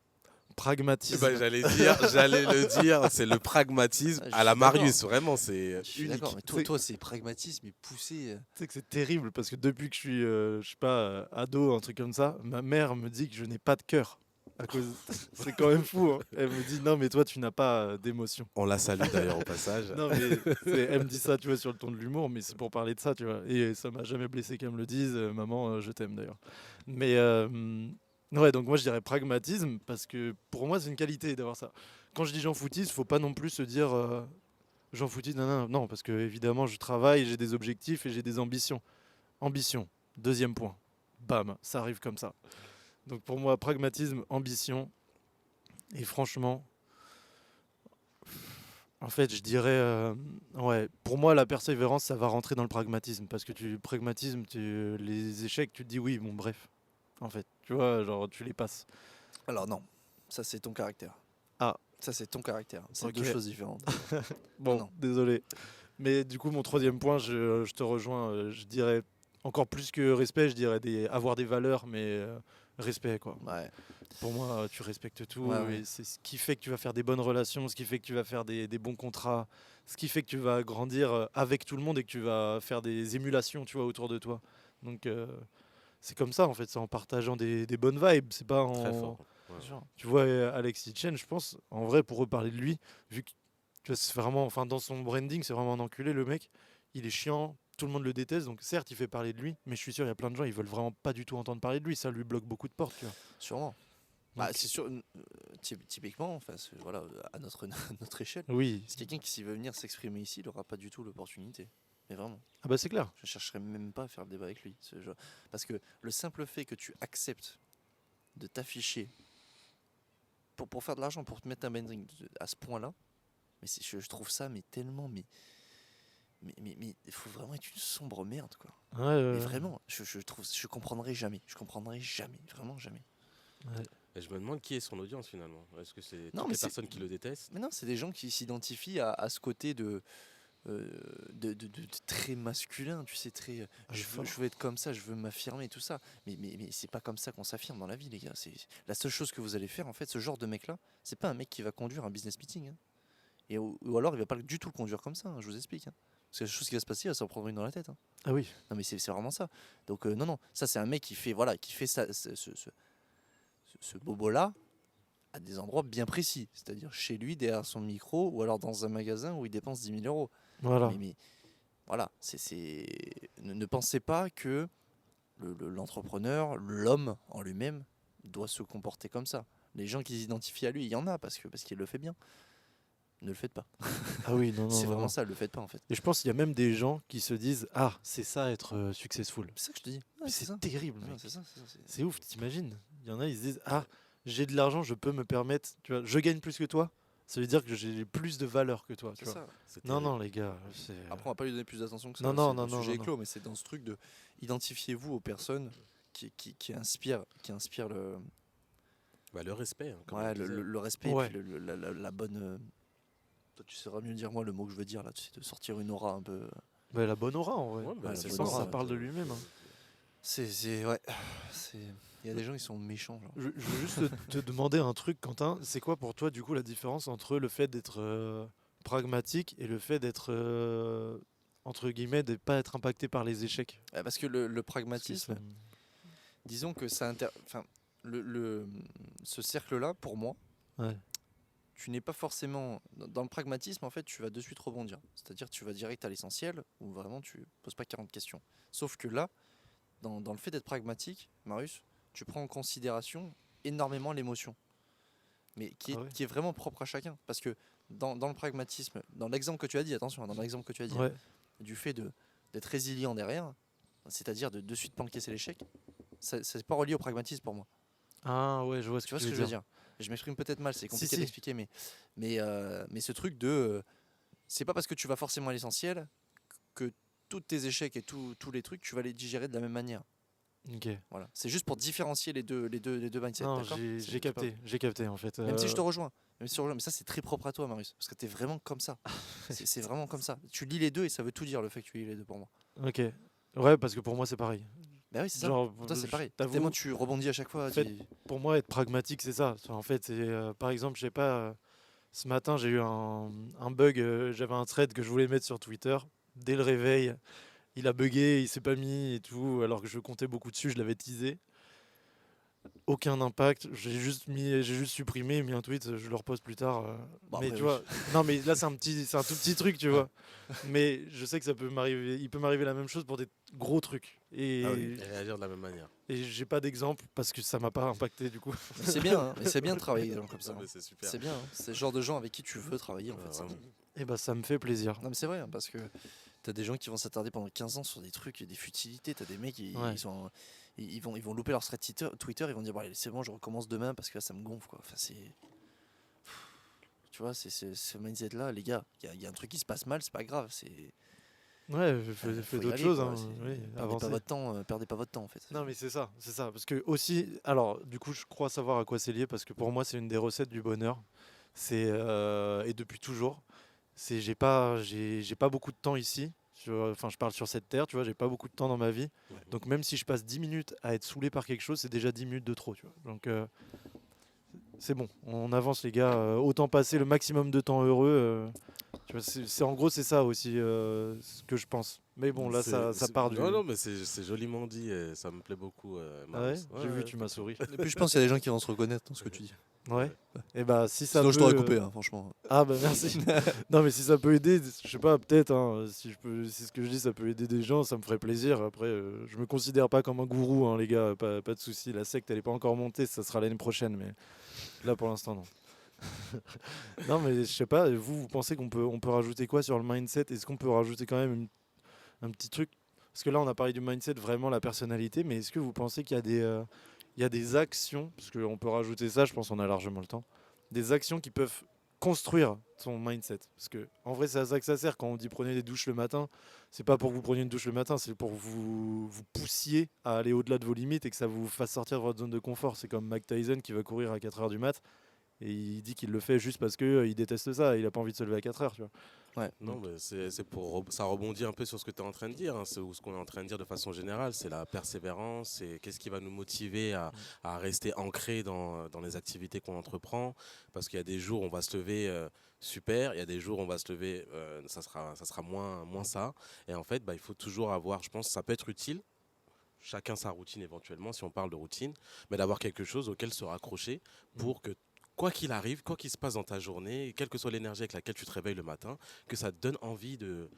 pragmatisme. J'allais le dire, c'est le pragmatisme Je à la suis Marius, vraiment, c'est Je suis unique. d'accord, mais C'est- toi c'est pragmatisme et poussé. Tu sais que c'est terrible parce que depuis que je suis, je sais pas, ado, un truc comme ça, ma mère me dit que je n'ai pas de cœur. À cause... c'est quand même fou. Hein. Elle me dit non mais toi tu n'as pas d'émotion. On la salue d'ailleurs au passage. Non mais elle me dit ça tu vois sur le ton de l'humour mais c'est pour parler de ça tu vois. Et ça m'a jamais blessé qu'elle me le dise. Maman je t'aime d'ailleurs. Mais ouais donc moi je dirais pragmatisme parce que pour moi c'est une qualité d'avoir ça. Quand je dis Jean foutiste, faut pas non plus se dire Jean foutiste non parce que évidemment je travaille, j'ai des objectifs et j'ai des ambitions. Ambition, deuxième point. Bam, ça arrive comme ça. Donc pour moi, pragmatisme, ambition. Et franchement, en fait, je dirais, ouais, pour moi, la persévérance, ça va rentrer dans le pragmatisme. Parce que pragmatisme, les échecs, tu te dis oui, bon, bref. En fait, tu vois, genre, tu les passes. Alors non, ça c'est ton caractère. Ah. Ça c'est ton caractère. C'est Ok. deux choses différentes. Bon, Non. désolé. Mais du coup, mon troisième point, je te rejoins. Je dirais encore plus que respect, je dirais avoir des valeurs, mais respect, quoi. Ouais. Pour moi, tu respectes tout Ouais, ouais. et c'est ce qui fait que tu vas faire des bonnes relations, ce qui fait que tu vas faire des bons contrats, ce qui fait que tu vas grandir avec tout le monde et que tu vas faire des émulations, tu vois, autour de toi. Donc c'est comme ça en fait, c'est en partageant des bonnes vibes, c'est pas Très en. fort. Ouais. Bien sûr. Tu vois, Alexis Chen, je pense, en vrai, pour reparler de lui, vu que tu vois, c'est vraiment, enfin, dans son branding, c'est vraiment un enculé, le mec. Il est chiant, tout le monde le déteste, donc certes, il fait parler de lui, mais je suis sûr, il y a plein de gens, ils veulent vraiment pas du tout entendre parler de lui. Ça lui bloque beaucoup de portes, tu vois. Sûrement. Bah, Donc, c'est sûr. Typiquement, enfin, voilà, à notre échelle, oui. c'est quelqu'un qui s'il veut venir s'exprimer ici, il n'aura pas du tout l'opportunité. Mais vraiment. Ah bah c'est clair. Je chercherai même pas à faire le débat avec lui. Parce que le simple fait que tu acceptes de t'afficher pour faire de l'argent, pour te mettre un branding à ce point-là, mais je trouve ça mais tellement mais il faut vraiment être une sombre merde quoi. Ouais, Mais vraiment, je comprendrai jamais. Je comprendrai jamais, vraiment jamais. Et je me demande qui est son audience finalement. Est-ce que c'est Non, toutes mais les c'est- personnes qui le détestent? Mais non, c'est des gens qui s'identifient à ce côté de très masculin, tu sais, très. Je veux être comme ça, je veux m'affirmer, tout ça. Mais c'est pas comme ça qu'on s'affirme dans la vie, les gars. C'est la seule chose que vous allez faire, en fait, ce genre de mec-là, c'est pas un mec qui va conduire un business meeting. Hein. Ou alors, il va pas du tout le conduire comme ça, hein, je vous explique. Hein. Parce que la chose qui va se passer, il va s'en prendre une dans la tête. Hein. Ah oui. Non, mais c'est vraiment ça. Donc, non, ça, c'est un mec qui fait, voilà, qui fait ce bobo-là à des endroits bien précis. C'est-à-dire chez lui, derrière son micro, ou alors dans un magasin où il dépense 10 000 euros. Voilà. Mais voilà, ne pensez pas que l'entrepreneur, l'homme en lui-même, doit se comporter comme ça. Les gens qui s'identifient à lui, il y en a parce qu'il le fait bien. Ne le faites pas. Ah oui, non, non. C'est non, vraiment non. ça, ne le faites pas en fait. Et je pense qu'il y a même des gens qui se disent ah c'est ça être successful. C'est ça que je te dis. Mais Ouais, c'est ça. terrible. Ouais, Mec. c'est ça. C'est ouf, t'imagines. Il y en a, ils se disent ah j'ai de l'argent, je peux me permettre. Tu vois, je gagne plus que toi. Ça veut dire que j'ai plus de valeur que toi. Tu C'est vois. ça. C'est Non, terrible. non, les gars. C'est... Après, on va pas lui donner plus d'attention que ça. Non, non, c'est- non, le non, sujet non, est clos, mais c'est dans ce truc de identifiez-vous aux personnes qui inspirent le, Bah, le respect. Hein, comme ouais, on disait. le respect, Ouais. et puis la bonne. Toi, tu sauras mieux dire moi le mot que je veux dire là, tu sais, de sortir une aura un peu. Bah, la bonne aura en vrai. Ouais, bah, Ouais, c'est la Je bonne pense que aura, ça parle de lui-même. Hein. Ouais. Il y a des gens qui sont méchants. Genre. Je veux juste te demander un truc, Quentin. C'est quoi pour toi, du coup, la différence entre le fait d'être pragmatique et le fait d'être, entre guillemets, de pas être impacté par les échecs? Parce que le Parce que pragmatisme, ça- disons que enfin, ce cercle-là, pour moi, Ouais. tu n'es pas forcément dans le pragmatisme. En fait, tu vas de suite rebondir. C'est-à-dire, tu vas direct à l'essentiel, où vraiment tu poses pas 40 questions. Sauf que là, dans le fait d'être pragmatique, Marius, tu prends en considération énormément l'émotion, mais Ah ouais. qui est vraiment propre à chacun. Parce que dans le pragmatisme, dans l'exemple que tu as dit, attention, hein, dans l'exemple que tu as dit, Ouais. du fait d'être résilient derrière, c'est-à-dire de suite pas encaisser l'échec, ça c'est pas relié au pragmatisme pour moi. Ah ouais, je vois ce Tu que vois tu ce que veux je veux dire. dire? Je m'exprime peut-être mal, c'est Si, compliqué si. d'expliquer, mais ce truc de c'est pas parce que tu vas forcément à l'essentiel que tous tes échecs et tous les trucs, tu vas les digérer de la même manière. Ok. Voilà. C'est juste pour différencier les deux mindsets, Non, d'accord? j'ai C'est pas- capté en fait. Même si je te rejoins. Même si je te rejoins, mais ça c'est très propre à toi, Marius, parce que t'es vraiment comme ça. C'est vraiment comme ça. Tu lis les deux et ça veut tout dire le fait que tu lis les deux pour moi. Ok. Ouais, parce que pour moi c'est pareil. Ben oui, c'est ça. Genre, Pour toi c'est je pareil. t'avoue, Tellement tu rebondis à chaque fois. en fait, pour moi être pragmatique c'est ça. En fait, c'est par exemple, je sais pas, ce matin j'ai eu un bug, j'avais un thread que je voulais mettre sur Twitter. Dès le réveil, il a bugué, il s'est pas mis et tout, alors que je comptais beaucoup dessus, je l'avais teasé. Aucun impact, j'ai juste supprimé, mis un tweet, je le repose plus tard. Bon, Mais après, tu oui. vois, non mais là c'est un tout petit truc, tu vois. Mais je sais que ça peut m'arriver, il peut m'arriver la même chose pour des gros trucs. Ah oui. Et réagir de la même manière. Et j'ai pas d'exemple parce que ça m'a pas impacté du coup. Mais c'est bien, hein. Mais c'est bien de travailler avec des gens comme ça. Non, Hein. mais c'est super. C'est bien, hein. C'est le genre de gens avec qui tu veux travailler en fait. Vraiment. Et bah ça me fait plaisir. Non mais c'est vrai, hein, parce que t'as des gens qui vont s'attarder pendant 15 ans sur des trucs et des futilités. T'as des mecs, Ouais. ils vont louper leur thread Twitter, ils vont dire bon, allez, c'est bon, je recommence demain parce que là ça me gonfle quoi. Enfin, tu vois, c'est ce mindset là, les gars, il y a un truc qui se passe mal, c'est pas grave, Ouais, fais faut y d'autres aller, choses. quoi. Hein. Oui, avancez. Perdez pas votre temps en fait. Non mais c'est ça. Parce que aussi, alors du coup je crois savoir à quoi c'est lié parce que pour moi c'est une des recettes du bonheur. C'est et depuis toujours, c'est j'ai pas beaucoup de temps ici. Enfin je parle sur cette terre, tu vois, j'ai pas beaucoup de temps dans ma vie. Ouais. Donc même si je passe 10 minutes à être saoulé par quelque chose, c'est déjà 10 minutes de trop, tu vois. Donc c'est bon, on avance les gars. Autant passer le maximum de temps heureux. Tu vois, en gros c'est ça aussi ce que je pense. Mais bon là ça part du. Non, non, mais c'est joliment dit et ça me plaît beaucoup, Ah ouais, Marius. j'ai vu Ouais, tu m'as souri. Et puis je pense qu'il y a des gens qui vont se reconnaître dans ce que tu dis. Ouais. Et bah si ça Sinon peut. je t'aurais coupé, hein, franchement. Ah bah merci. Non mais si ça peut aider, je sais pas, peut-être. Hein, si ce que je dis ça peut aider des gens, ça me ferait plaisir. Après, je me considère pas comme un gourou, hein, les gars, pas de souci. La secte elle est pas encore montée, ça sera l'année prochaine, mais là pour l'instant non. Non mais je sais pas. Vous pensez on peut rajouter quoi sur le mindset? Est-ce qu'on peut rajouter quand même un petit truc? Parce que là on a parlé du mindset, vraiment la personnalité, mais est-ce que vous pensez qu'il y a il y a des actions, parce qu'on peut rajouter ça, je pense qu'on a largement le temps, des actions qui peuvent construire son mindset. Parce que en vrai, c'est à ça que ça sert. Quand on dit prenez des douches le matin, c'est pas pour que vous preniez une douche le matin, c'est pour que vous poussiez à aller au-delà de vos limites et que ça vous fasse sortir de votre zone de confort. C'est comme Mike Tyson qui va courir à 4h du mat et il dit qu'il le fait juste parce que il déteste ça, il a pas envie de se lever à 4h, tu vois. Ouais. Non, mais ça rebondit un peu sur ce que tu es en train de dire, hein, ou ce qu'on est en train de dire de façon générale, c'est la persévérance, c'est qu'est-ce qui va nous motiver à rester ancré dans les activités qu'on entreprend, parce qu'il y a des jours où on va se lever super, il y a des jours où on va se lever, ça sera moins ça, et en fait, bah, il faut toujours avoir, je pense, ça peut être utile, chacun sa routine éventuellement, si on parle de routine, mais d'avoir quelque chose auquel se raccrocher pour que quoi qu'il arrive, quoi qu'il se passe dans ta journée, quelle que soit l'énergie avec laquelle tu te réveilles le matin, que ça te donne envie de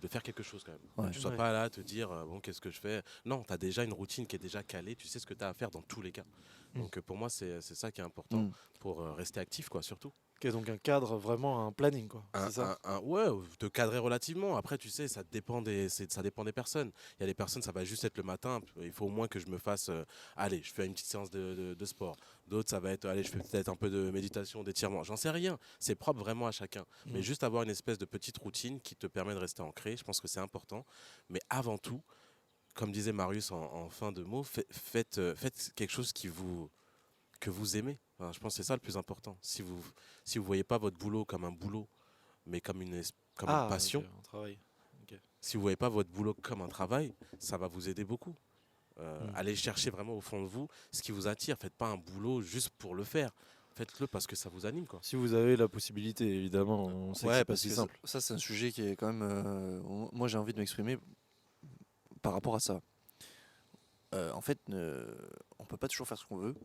faire quelque chose quand même. Ouais. Que tu ne sois Ouais. pas là à te dire, bon, qu'est-ce que je fais? Non, tu as déjà une routine qui est déjà calée, tu sais ce que tu as à faire dans tous les cas. Donc pour moi, c'est ça qui est important Mm. pour rester actif, quoi, surtout. Ok, donc un cadre, vraiment un planning, quoi. C'est ça. Ouais, te cadrer relativement. Après, tu sais, ça dépend ça dépend des personnes. Il y a des personnes, ça va juste être le matin. Il faut au moins que je me fasse, allez, je fais une petite séance de sport. D'autres, ça va être, allez, je fais peut-être un peu de méditation, d'étirement. J'en sais rien. C'est propre vraiment à chacun. Mais juste avoir une espèce de petite routine qui te permet de rester ancré, je pense que c'est important. Mais avant tout, comme disait Marius en fin de mot, faites quelque chose que vous aimez. Enfin, je pense que c'est ça le plus important. Si vous voyez pas votre boulot comme un boulot, mais comme comme une passion, ok, un travail. Ok. si vous voyez pas votre boulot comme un travail, ça va vous aider beaucoup. Allez chercher vraiment au fond de vous ce qui vous attire. Faites pas un boulot juste pour le faire. Faites-le parce que ça vous anime, quoi. Si vous avez la possibilité, évidemment, on sait que Ouais, c'est pas parce si que simple. ça c'est un sujet qui est quand même. Moi j'ai envie de m'exprimer par rapport à ça. En fait, on peut pas toujours faire ce qu'on veut.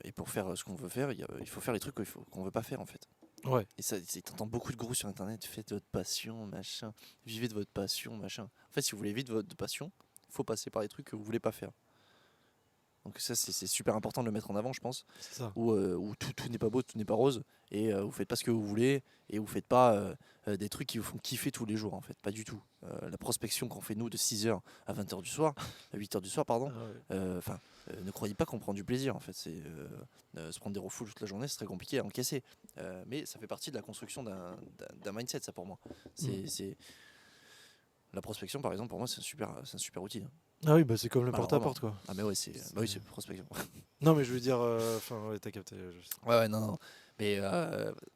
Et pour faire ce qu'on veut faire, il faut faire les trucs qu'on veut pas faire en fait. Ouais. Et ça, t'entends beaucoup de gros sur internet, faites votre passion, machin, vivez de votre passion, machin. En fait, si vous voulez vivre de votre passion, il faut passer par les trucs que vous voulez pas faire. Donc ça, c'est super important de le mettre en avant, je pense. C'est ça. Où tout n'est pas beau, tout n'est pas rose, et vous faites pas ce que vous voulez, et vous faites pas des trucs qui vous font kiffer tous les jours, en fait, pas du tout. La prospection qu'on fait nous de 6h à 20h du soir, à 8h du soir, pardon, Ah ouais. ne croyez pas qu'on prend du plaisir, en fait. Se prendre des refoules toute la journée, c'est très compliqué à encaisser. Mais ça fait partie de la construction d'un mindset, ça, pour moi. C'est la prospection, par exemple, pour moi, c'est un super outil, hein. Ah oui, bah c'est comme le Bah, porte-à-porte, quoi. Ah mais ouais, c'est prospection. Non, mais je veux dire, enfin, ouais, t'as capté. Ouais, non, non. Mais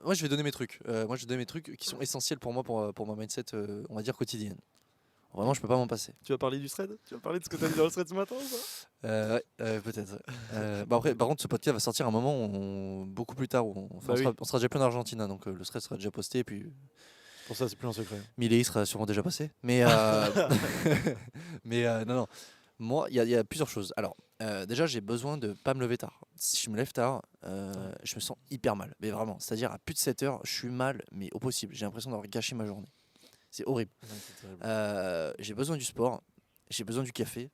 moi, je vais donner mes trucs. Moi, je vais donner mes trucs qui sont essentiels pour moi, pour ma mindset, on va dire, quotidienne. Vraiment, je peux pas m'en passer. Tu vas parler du thread? Tu vas parler de ce que t'as dit dans le thread ce matin ou pas? Ouais, peut-être. Après, par contre, ce podcast va sortir à un moment beaucoup plus tard. Bah oui. On sera déjà plus en Argentine, hein, donc le stress sera déjà posté. Et puis, Pour ça, c'est plus un secret. Milei sera sûrement déjà passé. Mais, mais non, non. Moi, il y a plusieurs choses. Alors, déjà, j'ai besoin de pas me lever tard. Si je me lève tard, je me sens hyper mal. Mais vraiment, c'est-à-dire à plus de 7 heures, je suis mal, mais au possible. J'ai l'impression d'avoir gâché ma journée. C'est horrible. Ouais, c'est terrible. J'ai besoin du sport, j'ai besoin du café,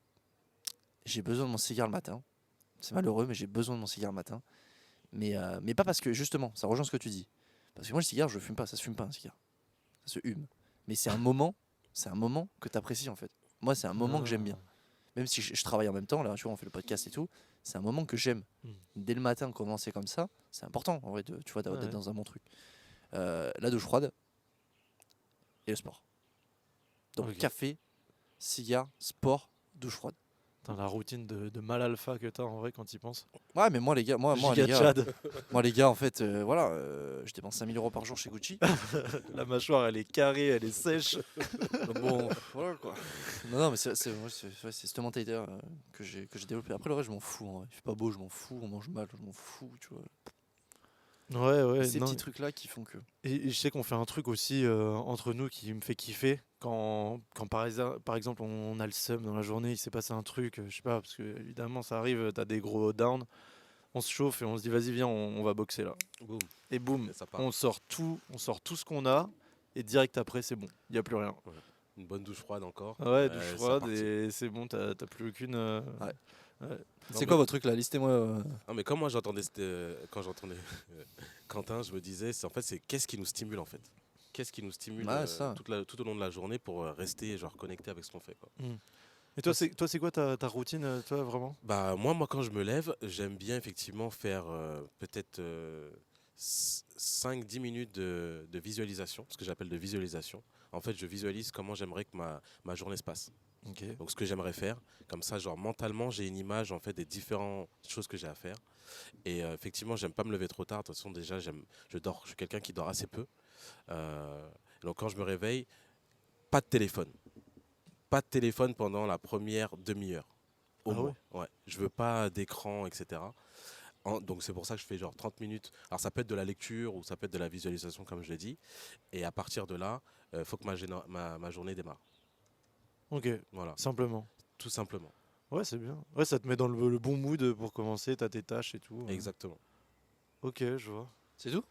j'ai besoin de mon cigare le matin. C'est malheureux, mais j'ai besoin de mon cigare le matin. Mais pas parce que, justement, ça rejoint ce que tu dis. Parce que moi, le cigare, je le fume pas. Ça se fume pas, un cigare. Ça se hume. Mais c'est un moment que tu apprécies, en fait. Moi, c'est un moment que j'aime bien. Même si je travaille en même temps, là, tu vois, on fait le podcast et tout, c'est un moment que j'aime. Dès le matin, commencer comme ça, c'est important, en vrai, tu vois, d'être dans un bon truc. La douche froide et le sport. Donc, Ok. café, cigare, sport, douche froide. Putain, la routine de mal alpha que t'as en vrai quand tu y penses. Ouais, mais moi, les gars, Giga Chad. moi, les gars, en fait, voilà, je dépense 5 000 € par jour chez Gucci. La mâchoire, elle est carrée, elle est sèche. Bon, voilà quoi. Non, non, mais c'est cette mentalité que j'ai développée. Après, le reste, je m'en fous. En vrai. Il fait pas beau, je m'en fous. On mange mal, je m'en fous. Tu vois. Ouais, Ces non. petits trucs-là qui font que. Et je sais qu'on fait un truc aussi entre nous qui me fait kiffer. Quand par exemple on a le seum dans la journée, il s'est passé un truc, je sais pas, parce que évidemment ça arrive, t'as des gros downs, on se chauffe et on se dit vas-y viens, on va boxer là. Boum. Et boum, Et ça part. on sort tout ce qu'on a et direct après c'est bon, il y a plus rien. Une bonne douche froide encore. Ouais, douche c'est froide parti. et c'est bon, t'as plus aucune. Ouais. Ouais. C'est quoi votre truc là? Listez-moi. Non, mais comme moi quand j'entendais Quentin, je me disais, c'est qu'est-ce qui nous stimule en fait. Qu'est-ce qui nous stimule Ouais, ça. tout au long de la journée pour rester genre connecté avec ce qu'on fait, quoi. Et toi c'est quoi ta routine, toi vraiment? Bah moi quand je me lève, j'aime bien effectivement faire peut-être 5-10 minutes de visualisation, ce que j'appelle de visualisation. En fait, je visualise comment j'aimerais que ma journée se passe. Ok. Donc ce que j'aimerais faire, comme ça, genre mentalement, j'ai une image en fait des différentes choses que j'ai à faire. Et effectivement, j'aime pas me lever trop tard. De toute façon, déjà, je suis quelqu'un qui dort assez peu. Donc quand je me réveille, pas de téléphone. Pas de téléphone pendant la première demi-heure. Au Ah moins. Ouais. Je veux pas d'écran, etc. Donc c'est pour ça que je fais genre 30 minutes. Alors ça peut être de la lecture ou ça peut être de la visualisation comme je l'ai dit. Et à partir de là, il faut que ma journée démarre. Ok, Voilà, simplement. tout simplement. Ouais, c'est bien. Ouais, ça te met dans le bon mood pour commencer, t'as tes tâches et tout. Exactement. Ok, je vois. C'est tout?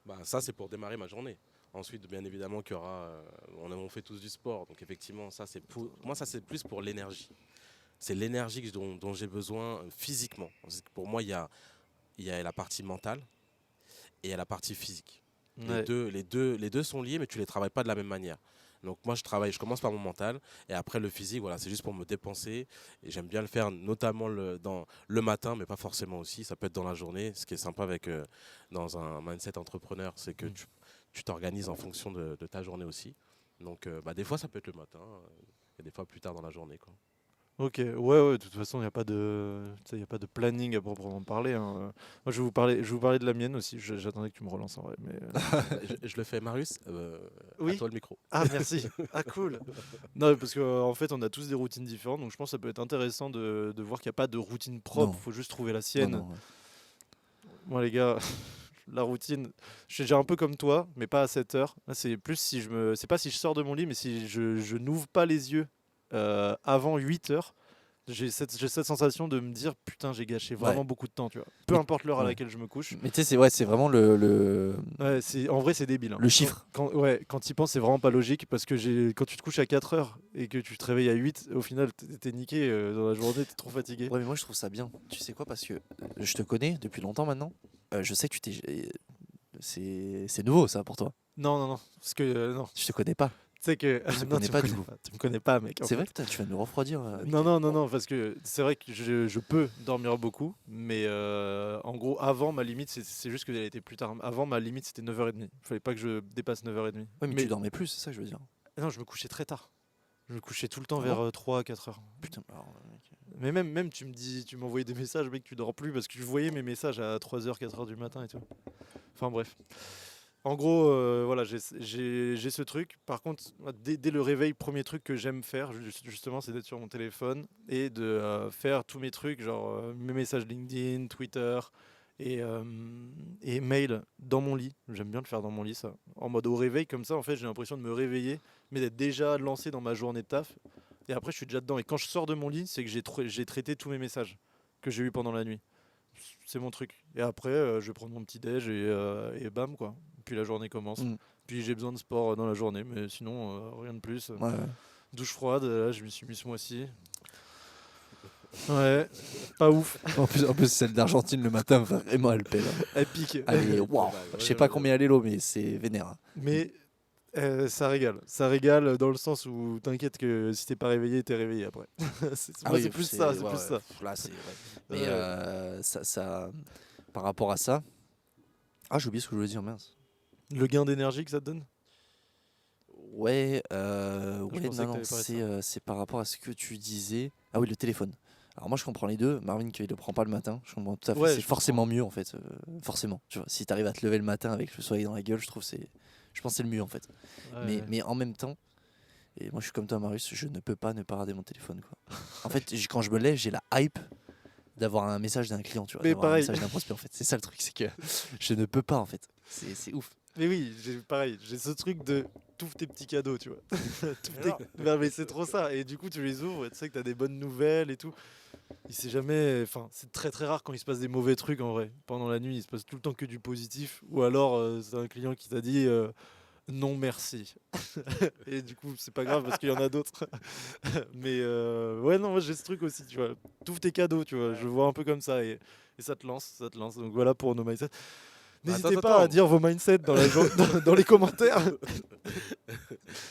Bah, ça, c'est pour démarrer ma journée. Ensuite, bien évidemment, qu'il y aura. On fait tous du sport. Donc, effectivement, moi, ça, c'est plus pour l'énergie. C'est l'énergie dont j'ai besoin physiquement. Parce que pour moi, il y a la partie mentale et il y a la partie physique. Ouais. Les deux sont liés, mais tu les travailles pas de la même manière. Donc moi je commence par mon mental et après le physique, voilà, c'est juste pour me dépenser et j'aime bien le faire notamment le matin, mais pas forcément aussi, ça peut être dans la journée. Ce qui est sympa dans un mindset entrepreneur, c'est que tu t'organises en fonction de ta journée aussi. Donc des fois ça peut être le matin et des fois plus tard dans la journée, quoi. Ok, ouais, de toute façon, il n'y a pas de, tu sais, y a pas de planning à proprement parler, hein. Moi, je vais vous parler de la mienne aussi. J'attendais que tu me relances en vrai, mais. Je le fais, Marius. À Oui. toi le micro. Ah, merci. Ah, cool. Non, parce qu'en fait, on a tous des routines différentes, donc je pense que ça peut être intéressant de voir qu'il n'y a pas de routine propre. Non. Il faut juste trouver la Non, sienne. non. Moi, les gars, la routine, je suis déjà un peu comme toi, mais pas à 7 heures. Là, c'est plus si je me, c'est pas si je sors de mon lit, mais si je n'ouvre pas les yeux avant 8 heures. J'ai cette sensation de me dire putain, j'ai gâché vraiment Ouais. beaucoup de temps, tu vois. Peu Mais- importe l'heure à ouais. laquelle je me couche. Mais tu sais, c'est vraiment le Ouais, en vrai, c'est débile, hein. le chiffre. Quand tu y penses, c'est vraiment pas logique parce que quand tu te couches à 4 heures et que tu te réveilles à 8, au final, t'es niqué dans la journée, t'es trop fatigué. Ouais, mais moi je trouve ça bien. Tu sais quoi? Parce que je te connais depuis longtemps maintenant. Je sais que tu t'es. C'est nouveau ça pour toi. Non, non, non. Parce que, non. Je te connais pas. Tu sais que. Je te non, connais tu me pas, du connais coup. pas. Tu me connais pas, mec. en C'est fait. vrai, putain, tu vas nous refroidir. Avec Non, tes- non, non, non, parce que c'est vrai que je peux dormir beaucoup, mais en gros, avant, ma limite, c'est juste qu'elle était plus tard. Avant, ma limite, c'était 9h30. Il fallait pas que je dépasse 9h30. Ouais, mais tu dormais plus, c'est ça que je veux dire. Non, je me couchais très tard. Je me couchais tout le temps Ah vers bon 3-4 heures. Putain, alors, mec. Mais même tu m'envoyais des messages, mec, tu dors plus parce que je voyais mes messages à 3h, 4h du matin et tout. Enfin bref. En gros, voilà, j'ai ce truc. Par contre, dès le réveil, premier truc que j'aime faire, justement, c'est d'être sur mon téléphone et de faire tous mes trucs, genre mes messages LinkedIn, Twitter et mail dans mon lit. J'aime bien le faire dans mon lit, ça. En mode au réveil, comme ça, en fait, j'ai l'impression de me réveiller, mais d'être déjà lancé dans ma journée de taf. Et après, je suis déjà dedans. Et quand je sors de mon lit, c'est que j'ai traité tous mes messages que j'ai eu pendant la nuit. C'est mon truc. Et après, je vais prendre mon petit déj et bam, quoi. Puis la journée commence. Mm. Puis j'ai besoin de sport dans la journée, mais sinon, rien de plus. Ouais, ouais. Douche froide, là, je me suis mis ce mois-ci. Ouais, pas ouf. En plus, celle d'Argentine le matin, vraiment, elle pèle. Épique. Allez, waouh. Ouais, Je sais pas ouais. combien elle est l'eau, mais c'est vénère. Mais ça régale. Ça régale dans le sens où t'inquiète que si t'es pas réveillé, t'es réveillé après. Moi, c'est plus ça. C'est ouais, plus ouais. ça. Là, c'est vrai. Mais Ouais. ça, par rapport à ça. Ah, j'ai oublié ce que je voulais dire, mince. Le gain d'énergie que ça te donne. Ouais, pensais que non, t'allais parler de c'est par rapport à ce que tu disais. Ah oui, le téléphone. Alors moi, je comprends les deux. Marvin qui le prend pas le matin, je comprends tout à fait. Ouais, C'est je forcément mieux en fait, forcément. Tu vois, si t'arrives à te lever le matin avec le soleil dans la gueule, je pense que c'est le mieux en fait. Ouais. Mais en même temps, et moi je suis comme toi, Marius, je ne peux pas ne pas regarder mon téléphone quoi. En fait, quand je me lève, j'ai la hype d'avoir un message d'un client, tu vois, Mais d'avoir un pareil. message d'un prospect en fait. C'est ça le truc, c'est que je ne peux pas en fait. C'est ouf. Mais oui, pareil, j'ai ce truc de tous tes petits cadeaux, tu vois. Mais c'est trop ça. Et du coup, tu les ouvres et tu sais que t'as des bonnes nouvelles et tout. Il sait jamais. Enfin, c'est très très rare quand il se passe des mauvais trucs en vrai. Pendant la nuit, il se passe tout le temps que du positif. Ou alors, c'est un client qui t'a dit non merci. Et du coup, c'est pas grave parce qu'il y en a d'autres. Mais ouais, non, moi j'ai ce truc aussi, tu vois. Tous tes cadeaux, tu vois. Je le vois un peu comme ça et ça te lance, ça te lance. Donc voilà pour nos mindsets. N'hésitez Attends, pas attends. à dire vos mindsets dans les commentaires.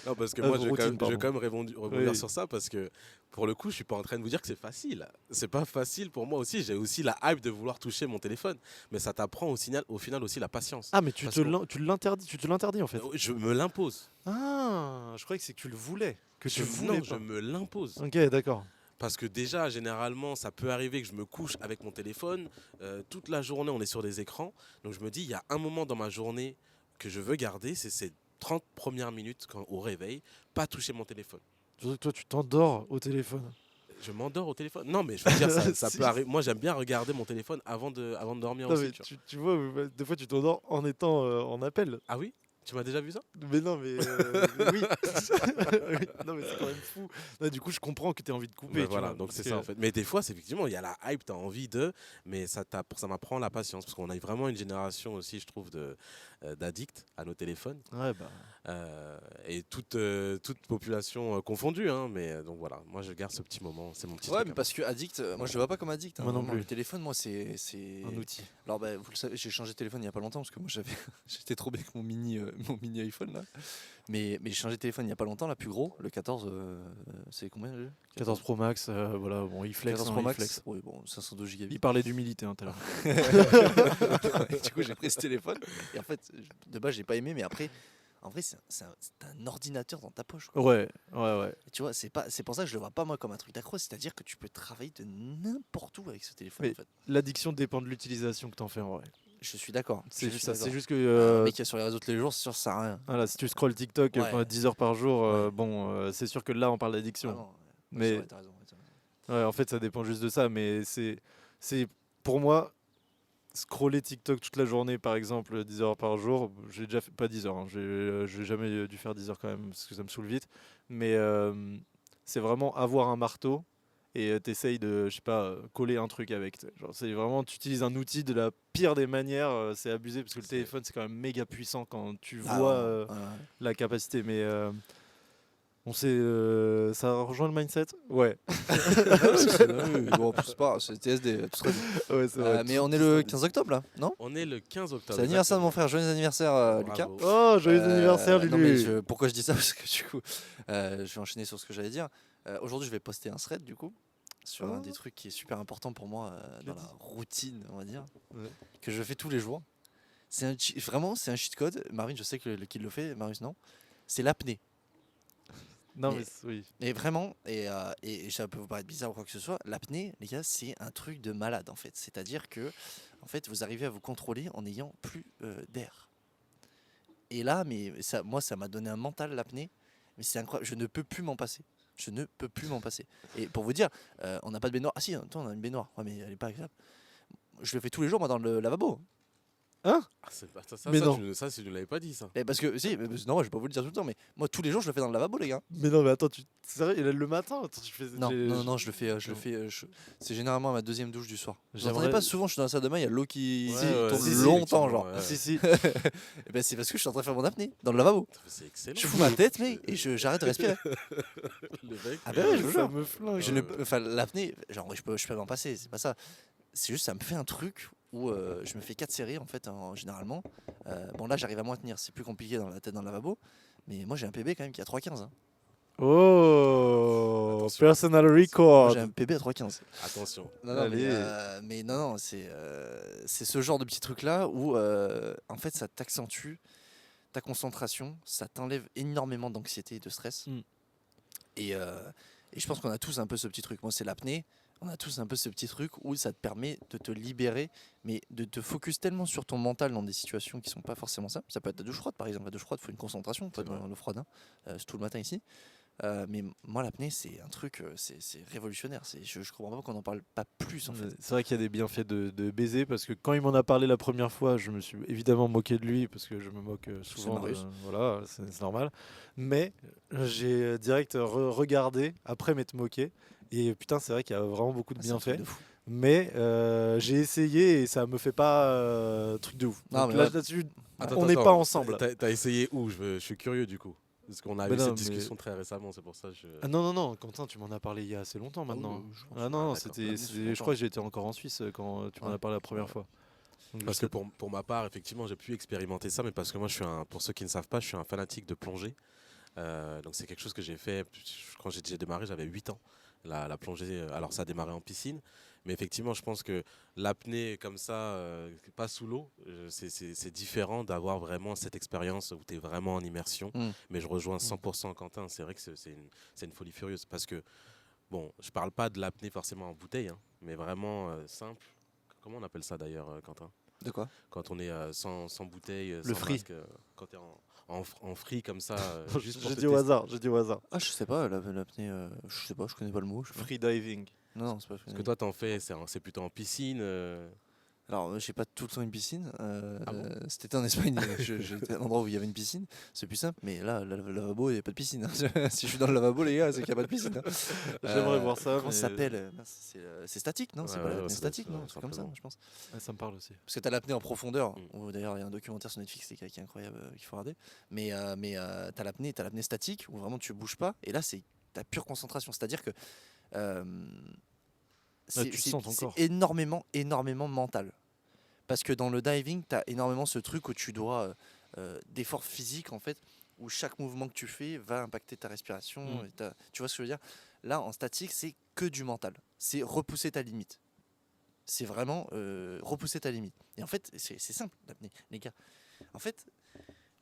Non, parce que Ah, moi, vos je vais quand routines, même, je vais pardon. quand même rebondir Oui. sur ça parce que pour le coup, je suis pas en train de vous dire que c'est facile. C'est pas facile pour moi aussi. J'ai aussi la hype de vouloir toucher mon téléphone, mais ça t'apprend au final aussi la patience. Ah, mais tu Parce te l'interdis en fait. Je me l'impose. Ah, je croyais que c'est que tu le voulais. Que tu Je, le voulais non, je pas. me l'impose. Ok, d'accord. Parce que déjà, généralement, ça peut arriver que je me couche avec mon téléphone. Toute la journée, on est sur des écrans. Donc je me dis, il y a un moment dans ma journée que je veux garder, c'est ces 30 premières minutes au réveil, pas toucher mon téléphone. Surtout que toi, tu t'endors au téléphone. Je m'endors au téléphone. Non, mais je veux dire, ça Si. peut arriver. Moi, j'aime bien regarder mon téléphone avant de dormir Non, aussi. mais Tu vois. tu vois, des fois, tu t'endors en étant en appel. Ah oui? Tu m'as déjà vu ça? Mais non, mais oui. Oui. Non, mais c'est quand même fou. Là, du coup, je comprends que tu aies envie de couper. Mais tu voilà, vois, donc parce c'est que- ça en fait. Mais des fois, c'est effectivement, il y a la hype, tu as envie de, mais ça m'apprend la patience. Parce qu'on a vraiment une génération aussi, je trouve, d'addicts à nos téléphones. Ouais, bah. Et toute population confondue. Hein, mais donc voilà, moi je garde ce petit moment, c'est mon petit Ouais, truc mais à parce que addict, moi je le vois pas comme addict. Moi non vraiment. plus. Le téléphone, moi c'est. Un outil. Alors bah, vous le savez, j'ai changé de téléphone il y a pas longtemps parce que moi j'étais trop bien avec mon mini iPhone là. Mais j'ai changé de téléphone il y a pas longtemps, la plus gros, le 14, c'est combien déjà 14 Pro Max, voilà, bon, il flex. 14 hein, Pro il Max. flex. Oui, bon, 512 Il gigabits. parlait d'humilité tout à l'heure. Du coup, j'ai pris ce téléphone et en fait, de base, j'ai pas aimé, mais après, en vrai, c'est un ordinateur dans ta poche, quoi. Ouais, ouais. Et tu vois, c'est pour ça que je le vois pas moi comme un truc d'accro, c'est-à-dire que tu peux travailler de n'importe où avec ce téléphone. Mais En fait. l'addiction dépend de l'utilisation que t'en fais en vrai. Je suis d'accord. C'est je juste suis ça. d'accord. C'est juste Un que mec qui est sur les réseaux tous les jours, c'est sûr, ça sert à rien. voilà, si tu scrolles TikTok Ouais. pendant 10 heures par jour, Ouais. bon, c'est sûr que là on parle d'addiction. Vraiment, ouais. Mais C'est vrai, t'as raison. ouais, en fait, ça dépend juste de ça. Mais c'est pour moi, scroller TikTok toute la journée, par exemple, 10 heures par jour, j'ai déjà fait, pas 10 heures, hein, j'ai jamais dû faire 10 heures quand même, parce que ça me saoule vite. Mais c'est vraiment avoir un marteau et t'essayes de, je sais pas, coller un truc avec. Tu sais. Genre, c'est vraiment, tu utilises un outil de la pire des manières, c'est abusé, parce que le C'est- téléphone, c'est quand même méga puissant quand tu Ah, vois ouais. la capacité. Mais on sait, ça rejoint le mindset. Ouais. Oui, bon, c'est pas, c'est TSD, tout sera dit. Ouais, c'est vrai. Mais on est le 15 octobre là, non? On est le 15 octobre. C'est l'anniversaire de mon exactement. frère, joyeux anniversaire Lucas. Bravo. Oh, joyeux anniversaire, Lulu. Non mais pourquoi je dis ça? Parce que du coup, je vais enchaîner sur ce que j'allais dire. Aujourd'hui, je vais poster un thread du coup sur un Oh. des trucs qui est super important pour moi dans l'as la routine, on va dire, Ouais. que je fais tous les jours. Vraiment, c'est un cheat code. Marine, je sais que qu'il le fait, Marius non. C'est l'apnée. Non, Mais- mais oui. Et vraiment, et ça peut vous paraître bizarre ou quoi que ce soit, l'apnée, les gars, c'est un truc de malade en fait. C'est-à-dire que, en fait, vous arrivez à vous contrôler en n'ayant plus d'air. Et là, mais ça, moi, ça m'a donné un mental l'apnée, mais c'est incroyable. Je ne peux plus m'en passer. Je ne peux plus m'en passer. Et pour vous dire, on n'a pas de baignoire. Ah si, attends, on a une baignoire. Ouais, mais elle est pas agréable. Je le fais tous les jours, moi, dans le lavabo. Hein? Ah, c'est pas ça, Mais non. ça, tu ne l'avais pas dit, ça. Et parce que, si, non, je vais pas vous le dire tout le temps, mais moi, tous les jours, je le fais dans le lavabo, les gars. Mais non, mais attends, c'est vrai, il est le matin. Attends, tu fais, Non, je le fais. C'est généralement ma deuxième douche du soir. Vous J'aimerais- entendez pas souvent, je suis dans la salle de bain, il y a l'eau qui Ouais, tourne si, longtemps, effectivement, genre. ouais. Si, si. Et ben, c'est parce que je suis en train de faire mon apnée dans le lavabo. C'est excellent. Je fous ma tête, mec, et j'arrête de respirer. Le mec. Ah ben ouais, je vous Ça jure. me flingue. Je ne, enfin, l'apnée, genre, je peux m'en passer, c'est pas ça. C'est juste, ça me fait un truc où je me fais 4 séries, en fait, généralement. Bon, là, j'arrive à moins tenir, c'est plus compliqué dans la tête dans le lavabo. Mais moi, j'ai un PB quand même qui a 3,15. Hein. Oh, Attention. personal Moi, record. j'ai un PB à 3,15. Attention. Non, mais non, c'est ce genre de petits trucs-là où, en fait, ça t'accentue ta concentration, ça t'enlève énormément d'anxiété et de stress. Mm. Et je pense qu'on a tous un peu ce petit truc. Moi, c'est l'apnée. On a tous un peu ce petit truc où ça te permet de te libérer, mais de te focus tellement sur ton mental dans des situations qui sont pas forcément simples. Ça peut être la douche froide, par exemple. La douche froide, il faut une concentration. Pas C'est vrai. dans l'eau froide, hein. C'est tout le matin ici. Mais moi, l'apnée, c'est un truc, c'est révolutionnaire. Je comprends pas qu'on n'en parle pas plus, en fait. C'est vrai qu'il y a des bienfaits de baiser parce que quand il m'en a parlé la première fois, je me suis évidemment moqué de lui parce que je me moque souvent. Marius. Voilà, c'est normal. Mais j'ai direct regardé après m'être moqué. Et putain, c'est vrai qu'il y a vraiment beaucoup de C'est un truc bienfaits. de fou. Mais j'ai essayé et ça me fait pas truc de ouf. Non, Donc mais là, ouais. là-dessus, Attends, on n'est attends, pas ensemble. T'as essayé où? Je suis curieux du coup. Parce qu'on a Mais eu non, cette mais- discussion très récemment, c'est pour ça que je. Ah non, Quentin, tu m'en as parlé il y a assez longtemps maintenant. oui, je pense. Ah non, Ah, c'était, d'accord. je crois que j'étais encore en Suisse quand tu m'en Ouais. as parlé la première fois. Donc, Parce je que sais- pour ma part, effectivement, j'ai pu expérimenter ça, mais parce que moi, pour ceux qui ne savent pas, je suis un fanatique de plongée. Donc c'est quelque chose que j'ai fait quand j'ai démarré, j'avais 8 ans. La plongée, alors ça a démarré en piscine, mais effectivement, je pense que l'apnée comme ça, pas sous l'eau, c'est différent d'avoir vraiment cette expérience où tu es vraiment en immersion. Mm. Mais je rejoins 100% Quentin, c'est vrai que c'est une folie furieuse parce que, bon, je parle pas de l'apnée forcément en bouteille, hein, mais vraiment simple. Comment on appelle ça d'ailleurs, Quentin? De quoi? Quand on est sans bouteille, Le sans free. masque, quand tu es en free comme ça. Juste pour J'ai te dit au tester. hasard, j'ai dit au hasard. Ah, je sais pas, l'apnée, je sais pas, je connais pas le mot. Je sais pas. Free diving. Non, c'est pas Parce que toi, t'en fais, c'est plutôt en piscine. Alors, j'ai pas tout le temps une piscine. Ah bon C'était en Espagne, j'étais à un endroit où il y avait une piscine, c'est plus simple. Mais là, le lavabo, il n'y a pas de piscine. Hein. Si je suis dans le lavabo, les gars, c'est qu'il n'y a pas de piscine. Hein. J'aimerais voir ça. Comment ça s'appelle? Mince, c'est statique, non? C'est Ouais, pas ouais, l'apnée ça doit être statique, ça, non? C'est comme ça, simplement. je pense. Ouais, ça me parle aussi. Parce que tu as l'apnée en profondeur. Mm. Où, d'ailleurs, il y a un documentaire sur Netflix qui est incroyable qu'il faut regarder. Mais tu as l'apnée statique où vraiment tu bouges pas. Et là, c'est ta pure concentration. C'est-à-dire que tu sens ton corps. énormément mental. Parce que dans le diving, tu as énormément ce truc où tu dois d'efforts physiques en fait, où chaque mouvement que tu fais va impacter ta respiration. Mm. Et tu vois ce que je veux dire? Là, en statique, c'est que du mental. C'est repousser ta limite. C'est vraiment repousser ta limite. Et en fait, c'est simple, l'apnée, les gars. En fait,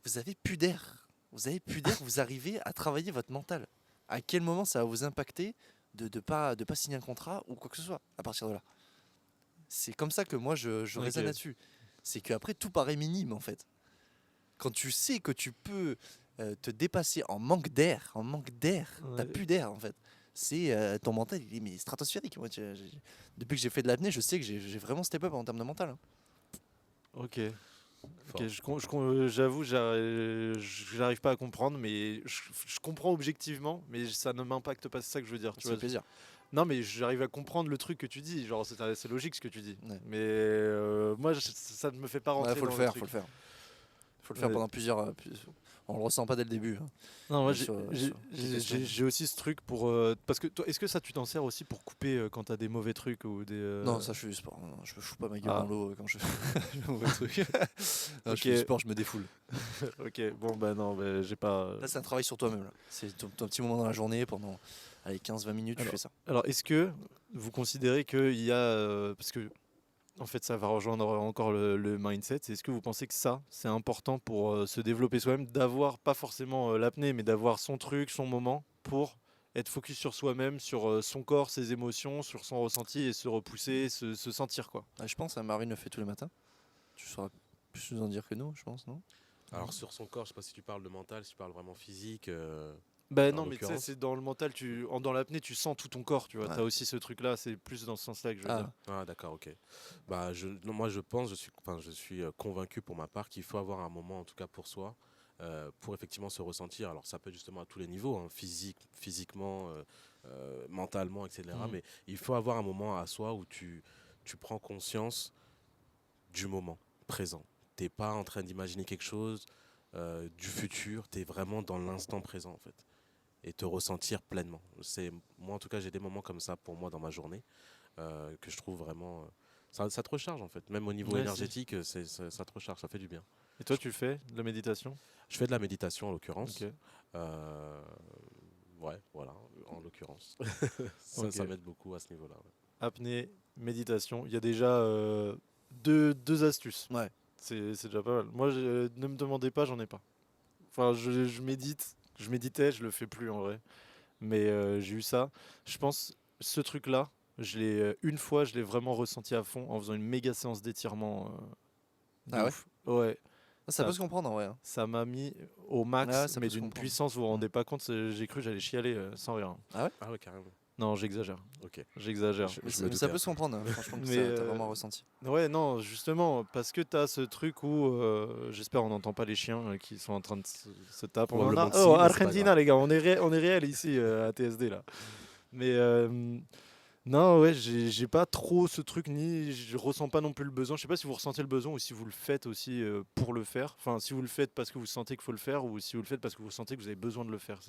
vous avez plus d'air vous avez plus d'air, vous arrivez à travailler votre mental. À quel moment ça va vous impacter de pas signer un contrat ou quoi que ce soit à partir de là. C'est comme ça que moi je raisonne Ok. là-dessus. C'est qu'après tout paraît minime en fait. Quand tu sais que tu peux te dépasser en manque d'air, t'as Ouais. plus d'air en fait. C'est ton mental, il est mais stratosphérique. Moi, depuis que j'ai fait de l'apnée, je sais que j'ai vraiment step up en termes de mental, hein. Ok. Fort. Ok, j'avoue, j'arrive pas à comprendre, mais je comprends objectivement, mais ça ne m'impacte pas, c'est ça que je veux dire. Tu Ça vois. fait plaisir. Non, mais j'arrive à comprendre le truc que tu dis, genre c'est logique ce que tu dis. Ouais. Mais moi, ça ne me fait pas Ouais, rentrer faut le dans le faire, truc. faut le faire. Faut le faire Ouais. pendant plusieurs. On le ressent pas dès le début, hein. Non, moi Mais sur quelques semaines. j'ai aussi ce truc pour. Parce que toi, est-ce que ça tu t'en sers aussi pour couper quand t'as des mauvais trucs ou des. Non, ça je fais du sport. Non, je me fous pas ma gueule Ah. dans l'eau quand je fais un mauvais truc. Non, Ok. je fais du sport, je me défoule. Ok, bon, bah non, bah, j'ai pas. Là, c'est un travail sur toi-même. Là. C'est ton petit moment dans la journée pendant allez, 15-20 minutes, tu fais ça. Alors, est-ce que vous considérez qu'il y a. Parce que, en fait, ça va rejoindre encore le mindset. Est-ce que vous pensez que ça, c'est important pour se développer soi-même, d'avoir pas forcément l'apnée, mais d'avoir son truc, son moment, pour être focus sur soi-même, sur son corps, ses émotions, sur son ressenti et se repousser, se sentir, quoi. Ah, je pense, Marine le fait tous les matins. Tu sauras plus nous en dire que nous, je pense, non? Alors sur son corps, je sais pas si tu parles de mental, si tu parles vraiment physique. Ben En non, mais tu sais, l'occurrence. c'est dans le mental, dans l'apnée, tu sens tout ton corps, tu vois. Ouais. T'as aussi ce truc-là, c'est plus dans ce sens-là que je veux Ah. dire. Ah d'accord, ok. Bah non, moi je suis convaincu pour ma part qu'il faut avoir un moment en tout cas pour soi, pour effectivement se ressentir. Alors ça peut être justement à tous les niveaux, hein, physiquement, mentalement, etc. Mhm. Mais il faut avoir un moment à soi où tu prends conscience du moment présent. T'es pas en train d'imaginer quelque chose du futur, tu es vraiment dans l'instant présent en fait. Et te ressentir pleinement. Moi en tout cas j'ai des moments comme ça pour moi dans ma journée que je trouve vraiment... ça te recharge en fait. Même au niveau Ouais, énergétique, ça te recharge, ça fait du bien. Et toi, tu le fais, de la méditation? Je fais de la méditation en l'occurrence. Ok. Euh, ouais, voilà, en l'occurrence. Ok. Ça m'aide beaucoup à ce niveau-là. Ouais. Apnée, méditation. Il y a déjà deux astuces. Ouais. C'est déjà pas mal. Moi, ne me demandez pas, j'en ai pas. Enfin, je médite. Je méditais, je le fais plus en vrai. Mais j'ai eu ça. Je pense, ce truc-là, une fois, je l'ai vraiment ressenti à fond en faisant une méga séance d'étirement. De Ah ouais? ouf. Ouais. Ça peut se comprendre en vrai, hein. Ça m'a mis au max, Ouais, ça mais peut se d'une comprendre. puissance, vous vous rendez pas compte. J'ai cru que j'allais chialer sans rien. Ah ouais, carrément. Non, j'exagère. Ok. J'exagère. Je Mais me ça doutais peut se comprendre, hein. Franchement, que Mais, ça, t'as vraiment ressenti. Ouais, non, justement, parce que t'as ce truc où, j'espère on n'entend pas les chiens qui sont en train de se taper. On en Probablement a. que si, Oh, mais c'est pas Argentina, grave. les gars, on est réel ici à TSD là. Mais non, ouais, j'ai pas trop ce truc, ni je ressens pas non plus le besoin. Je sais pas si vous ressentez le besoin ou si vous le faites aussi pour le faire. Enfin, si vous le faites parce que vous sentez qu'il faut le faire ou si vous le faites parce que vous sentez que vous avez besoin de le faire.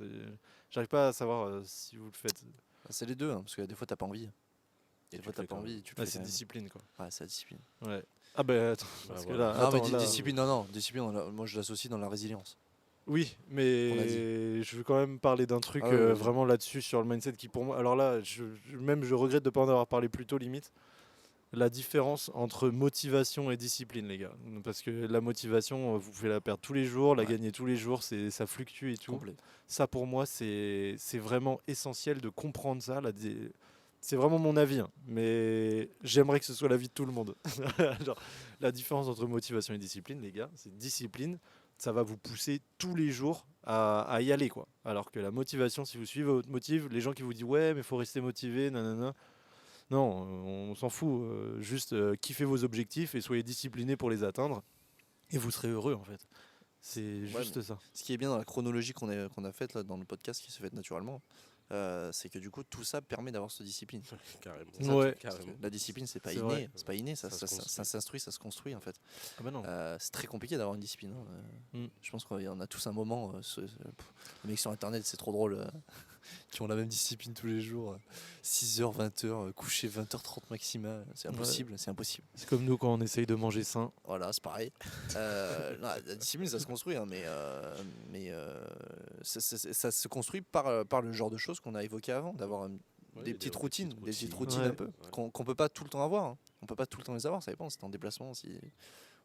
J'arrive pas à savoir si vous le faites. C'est les deux, hein, parce que des fois, t'as pas envie. Et Des tu fois, le t'as fais pas quand même. envie. Tu le Ouais, fais c'est quand même. discipline quoi. Ouais, c'est la discipline. Ouais. Ah ben attends, Bah parce voilà. que là, Non, mais attends, là, discipline, non, discipline, moi je l'associe dans la résilience. oui, On a mais je veux quand même parler d'un truc Ah ouais, vas-y. vraiment là-dessus sur le mindset qui pour moi. Alors là, même je regrette de ne pas en avoir parlé plus tôt limite. La différence entre motivation et discipline, les gars. Parce que la motivation, vous pouvez la perdre tous les jours, la Ouais. gagner tous les jours, ça fluctue et tout. Complet. Ça pour moi, c'est vraiment essentiel de comprendre ça. C'est vraiment mon avis, hein. Mais j'aimerais que ce soit l'avis de tout le monde. Genre, la différence entre motivation et discipline, les gars, c'est discipline, ça va vous pousser tous les jours à y aller, quoi. Alors que la motivation, si vous suivez votre motive, les gens qui vous disent ouais, mais faut rester motivé, nanana. Non, on s'en fout. Juste kiffez vos objectifs et soyez disciplinés pour les atteindre. Et vous serez heureux, en fait. C'est juste mais ça. Ce qui est bien dans la chronologie qu'on a faite là, dans le podcast qui se fait naturellement, c'est que du coup, tout ça permet d'avoir cette discipline. Carrément. C'est ça, Ouais. parce que la discipline, c'est pas C'est inné. vrai. C'est pas inné, ça Ça se construit. s'instruit, ça se construit en fait. Ah bah non. C'est très compliqué d'avoir une discipline, hein. Mm. Je pense qu'on en a tous un moment. Les mecs sur internet, c'est trop drôle. Qui ont la même discipline tous les jours. 6h, 20h, coucher 20h30 maximum. C'est impossible, c'est impossible. C'est comme nous quand on essaye de manger sain. Voilà, c'est pareil. Non, la discipline, ça se construit, hein, mais ça se construit par le genre de choses qu'on a évoqué avant, d'avoir Ouais, des petites routines, Ouais. un peu, Ouais. qu'on peut pas tout le temps avoir, hein. On peut pas tout le temps les avoir, ça dépend. Si t'es en déplacement, si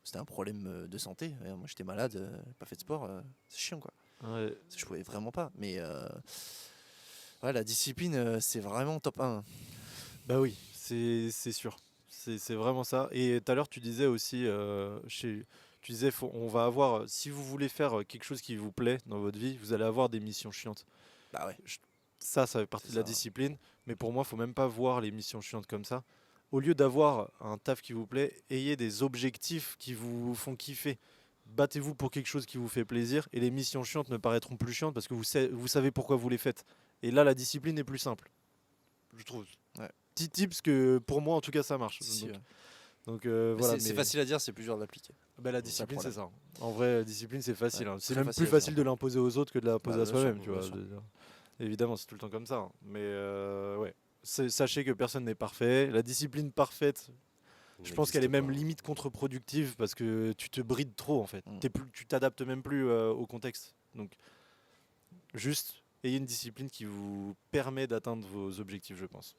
c'était un problème de santé. Moi, j'étais malade, pas fait de sport, c'est chiant, quoi. Ouais. Je pouvais vraiment pas. Mais ouais, la discipline, c'est vraiment top 1. Bah oui, c'est sûr. C'est vraiment ça. Et tout à l'heure, tu disais aussi, tu disais, on va avoir, si vous voulez faire quelque chose qui vous plaît dans votre vie, vous allez avoir des missions chiantes. Bah ouais. Ça fait partie C'est de la ça. discipline. Mais pour moi, faut même pas voir les missions chiantes comme ça. Au lieu d'avoir un taf qui vous plaît, ayez des objectifs qui vous font kiffer. Battez-vous pour quelque chose qui vous fait plaisir. Et les missions chiantes ne paraîtront plus chiantes parce que vous savez pourquoi vous les faites. Et là, la discipline est plus simple. Je trouve. Ouais. Petit tips que pour moi, en tout cas, ça marche. Si, Donc, ouais. donc, Mais voilà. c'est facile à dire, c'est plus dur de l'appliquer. Bah, la ça le discipline, c'est problème. ça. En vrai, la discipline, c'est facile. Ouais, hein. C'est très même facile plus à facile dire. de l'imposer aux autres que de l'imposer Bah, à bien sûr, soi-même. Tu bien vois. sûr. Je veux dire. Évidemment, c'est tout le temps comme ça. Mais ouais. Sachez que personne n'est parfait. La discipline parfaite, je pense qu'elle est même limite contre-productive parce que tu te brides trop en fait. Mm. Tu t'adaptes même plus au contexte. Donc, juste ayez une discipline qui vous permet d'atteindre vos objectifs, je pense.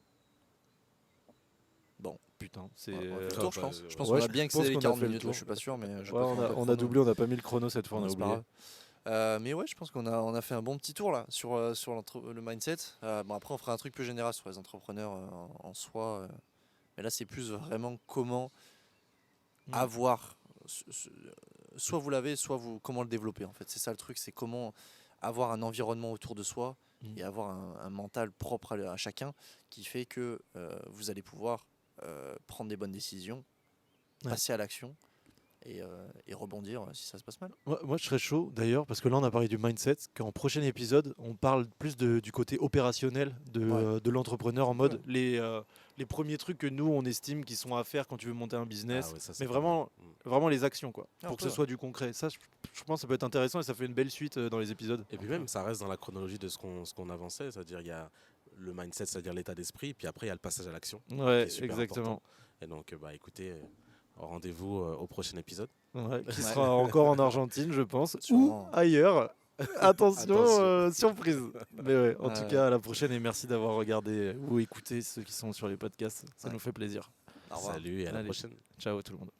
Bon. Putain, c'est. On a fait le Ah, tour, je bah, pense. Je pense ouais, qu'on a je bien pense excédé les qu'on a 40 fait le minutes. Là, tour. je suis pas sûr, mais je Ouais, on a doublé, on n'a pas mis le chrono cette fois, on a C'est pas oublié. grave. Mais ouais, je pense qu'on a fait un bon petit tour là sur le mindset. Bon, après, on fera un truc plus général sur les entrepreneurs en soi. Mais là, c'est plus vraiment comment Mm. avoir. Soit vous l'avez, soit comment le développer en fait. C'est ça le truc, c'est comment avoir un environnement autour de soi Mm. et avoir un mental propre à chacun qui fait que vous allez pouvoir prendre des bonnes décisions, Ouais. passer à l'action et rebondir si ça se passe mal. Moi, je serais chaud d'ailleurs, parce que là, on a parlé du mindset, qu'en prochain épisode, on parle plus du côté opérationnel de l'entrepreneur en mode les premiers trucs que nous, on estime qui sont à faire quand tu veux monter un business. Ah ouais, ça, c'est Mais pas mal. vraiment les actions, quoi, Ah, pour que on ce peut. soit du concret. Ça, je pense que ça peut être intéressant et ça fait une belle suite dans les épisodes. Et puis même, ça reste dans la chronologie de ce qu'on avançait, c'est-à-dire il y a le mindset, c'est-à-dire l'état d'esprit, puis après il y a le passage à l'action, qui Ouais, est super exactement. important. Et donc, bah écoutez, rendez-vous au prochain épisode. Ouais, qui Ouais. sera encore en Argentine, je pense, Sûrement. ou ailleurs. Attention, Attention. surprise. Mais ouais, en tout Ouais. cas, à la prochaine et merci d'avoir regardé ou écouté ceux qui sont sur les podcasts. Ça Ouais. nous fait plaisir. Au revoir. Salut et à la Allez. prochaine. Ciao tout le monde.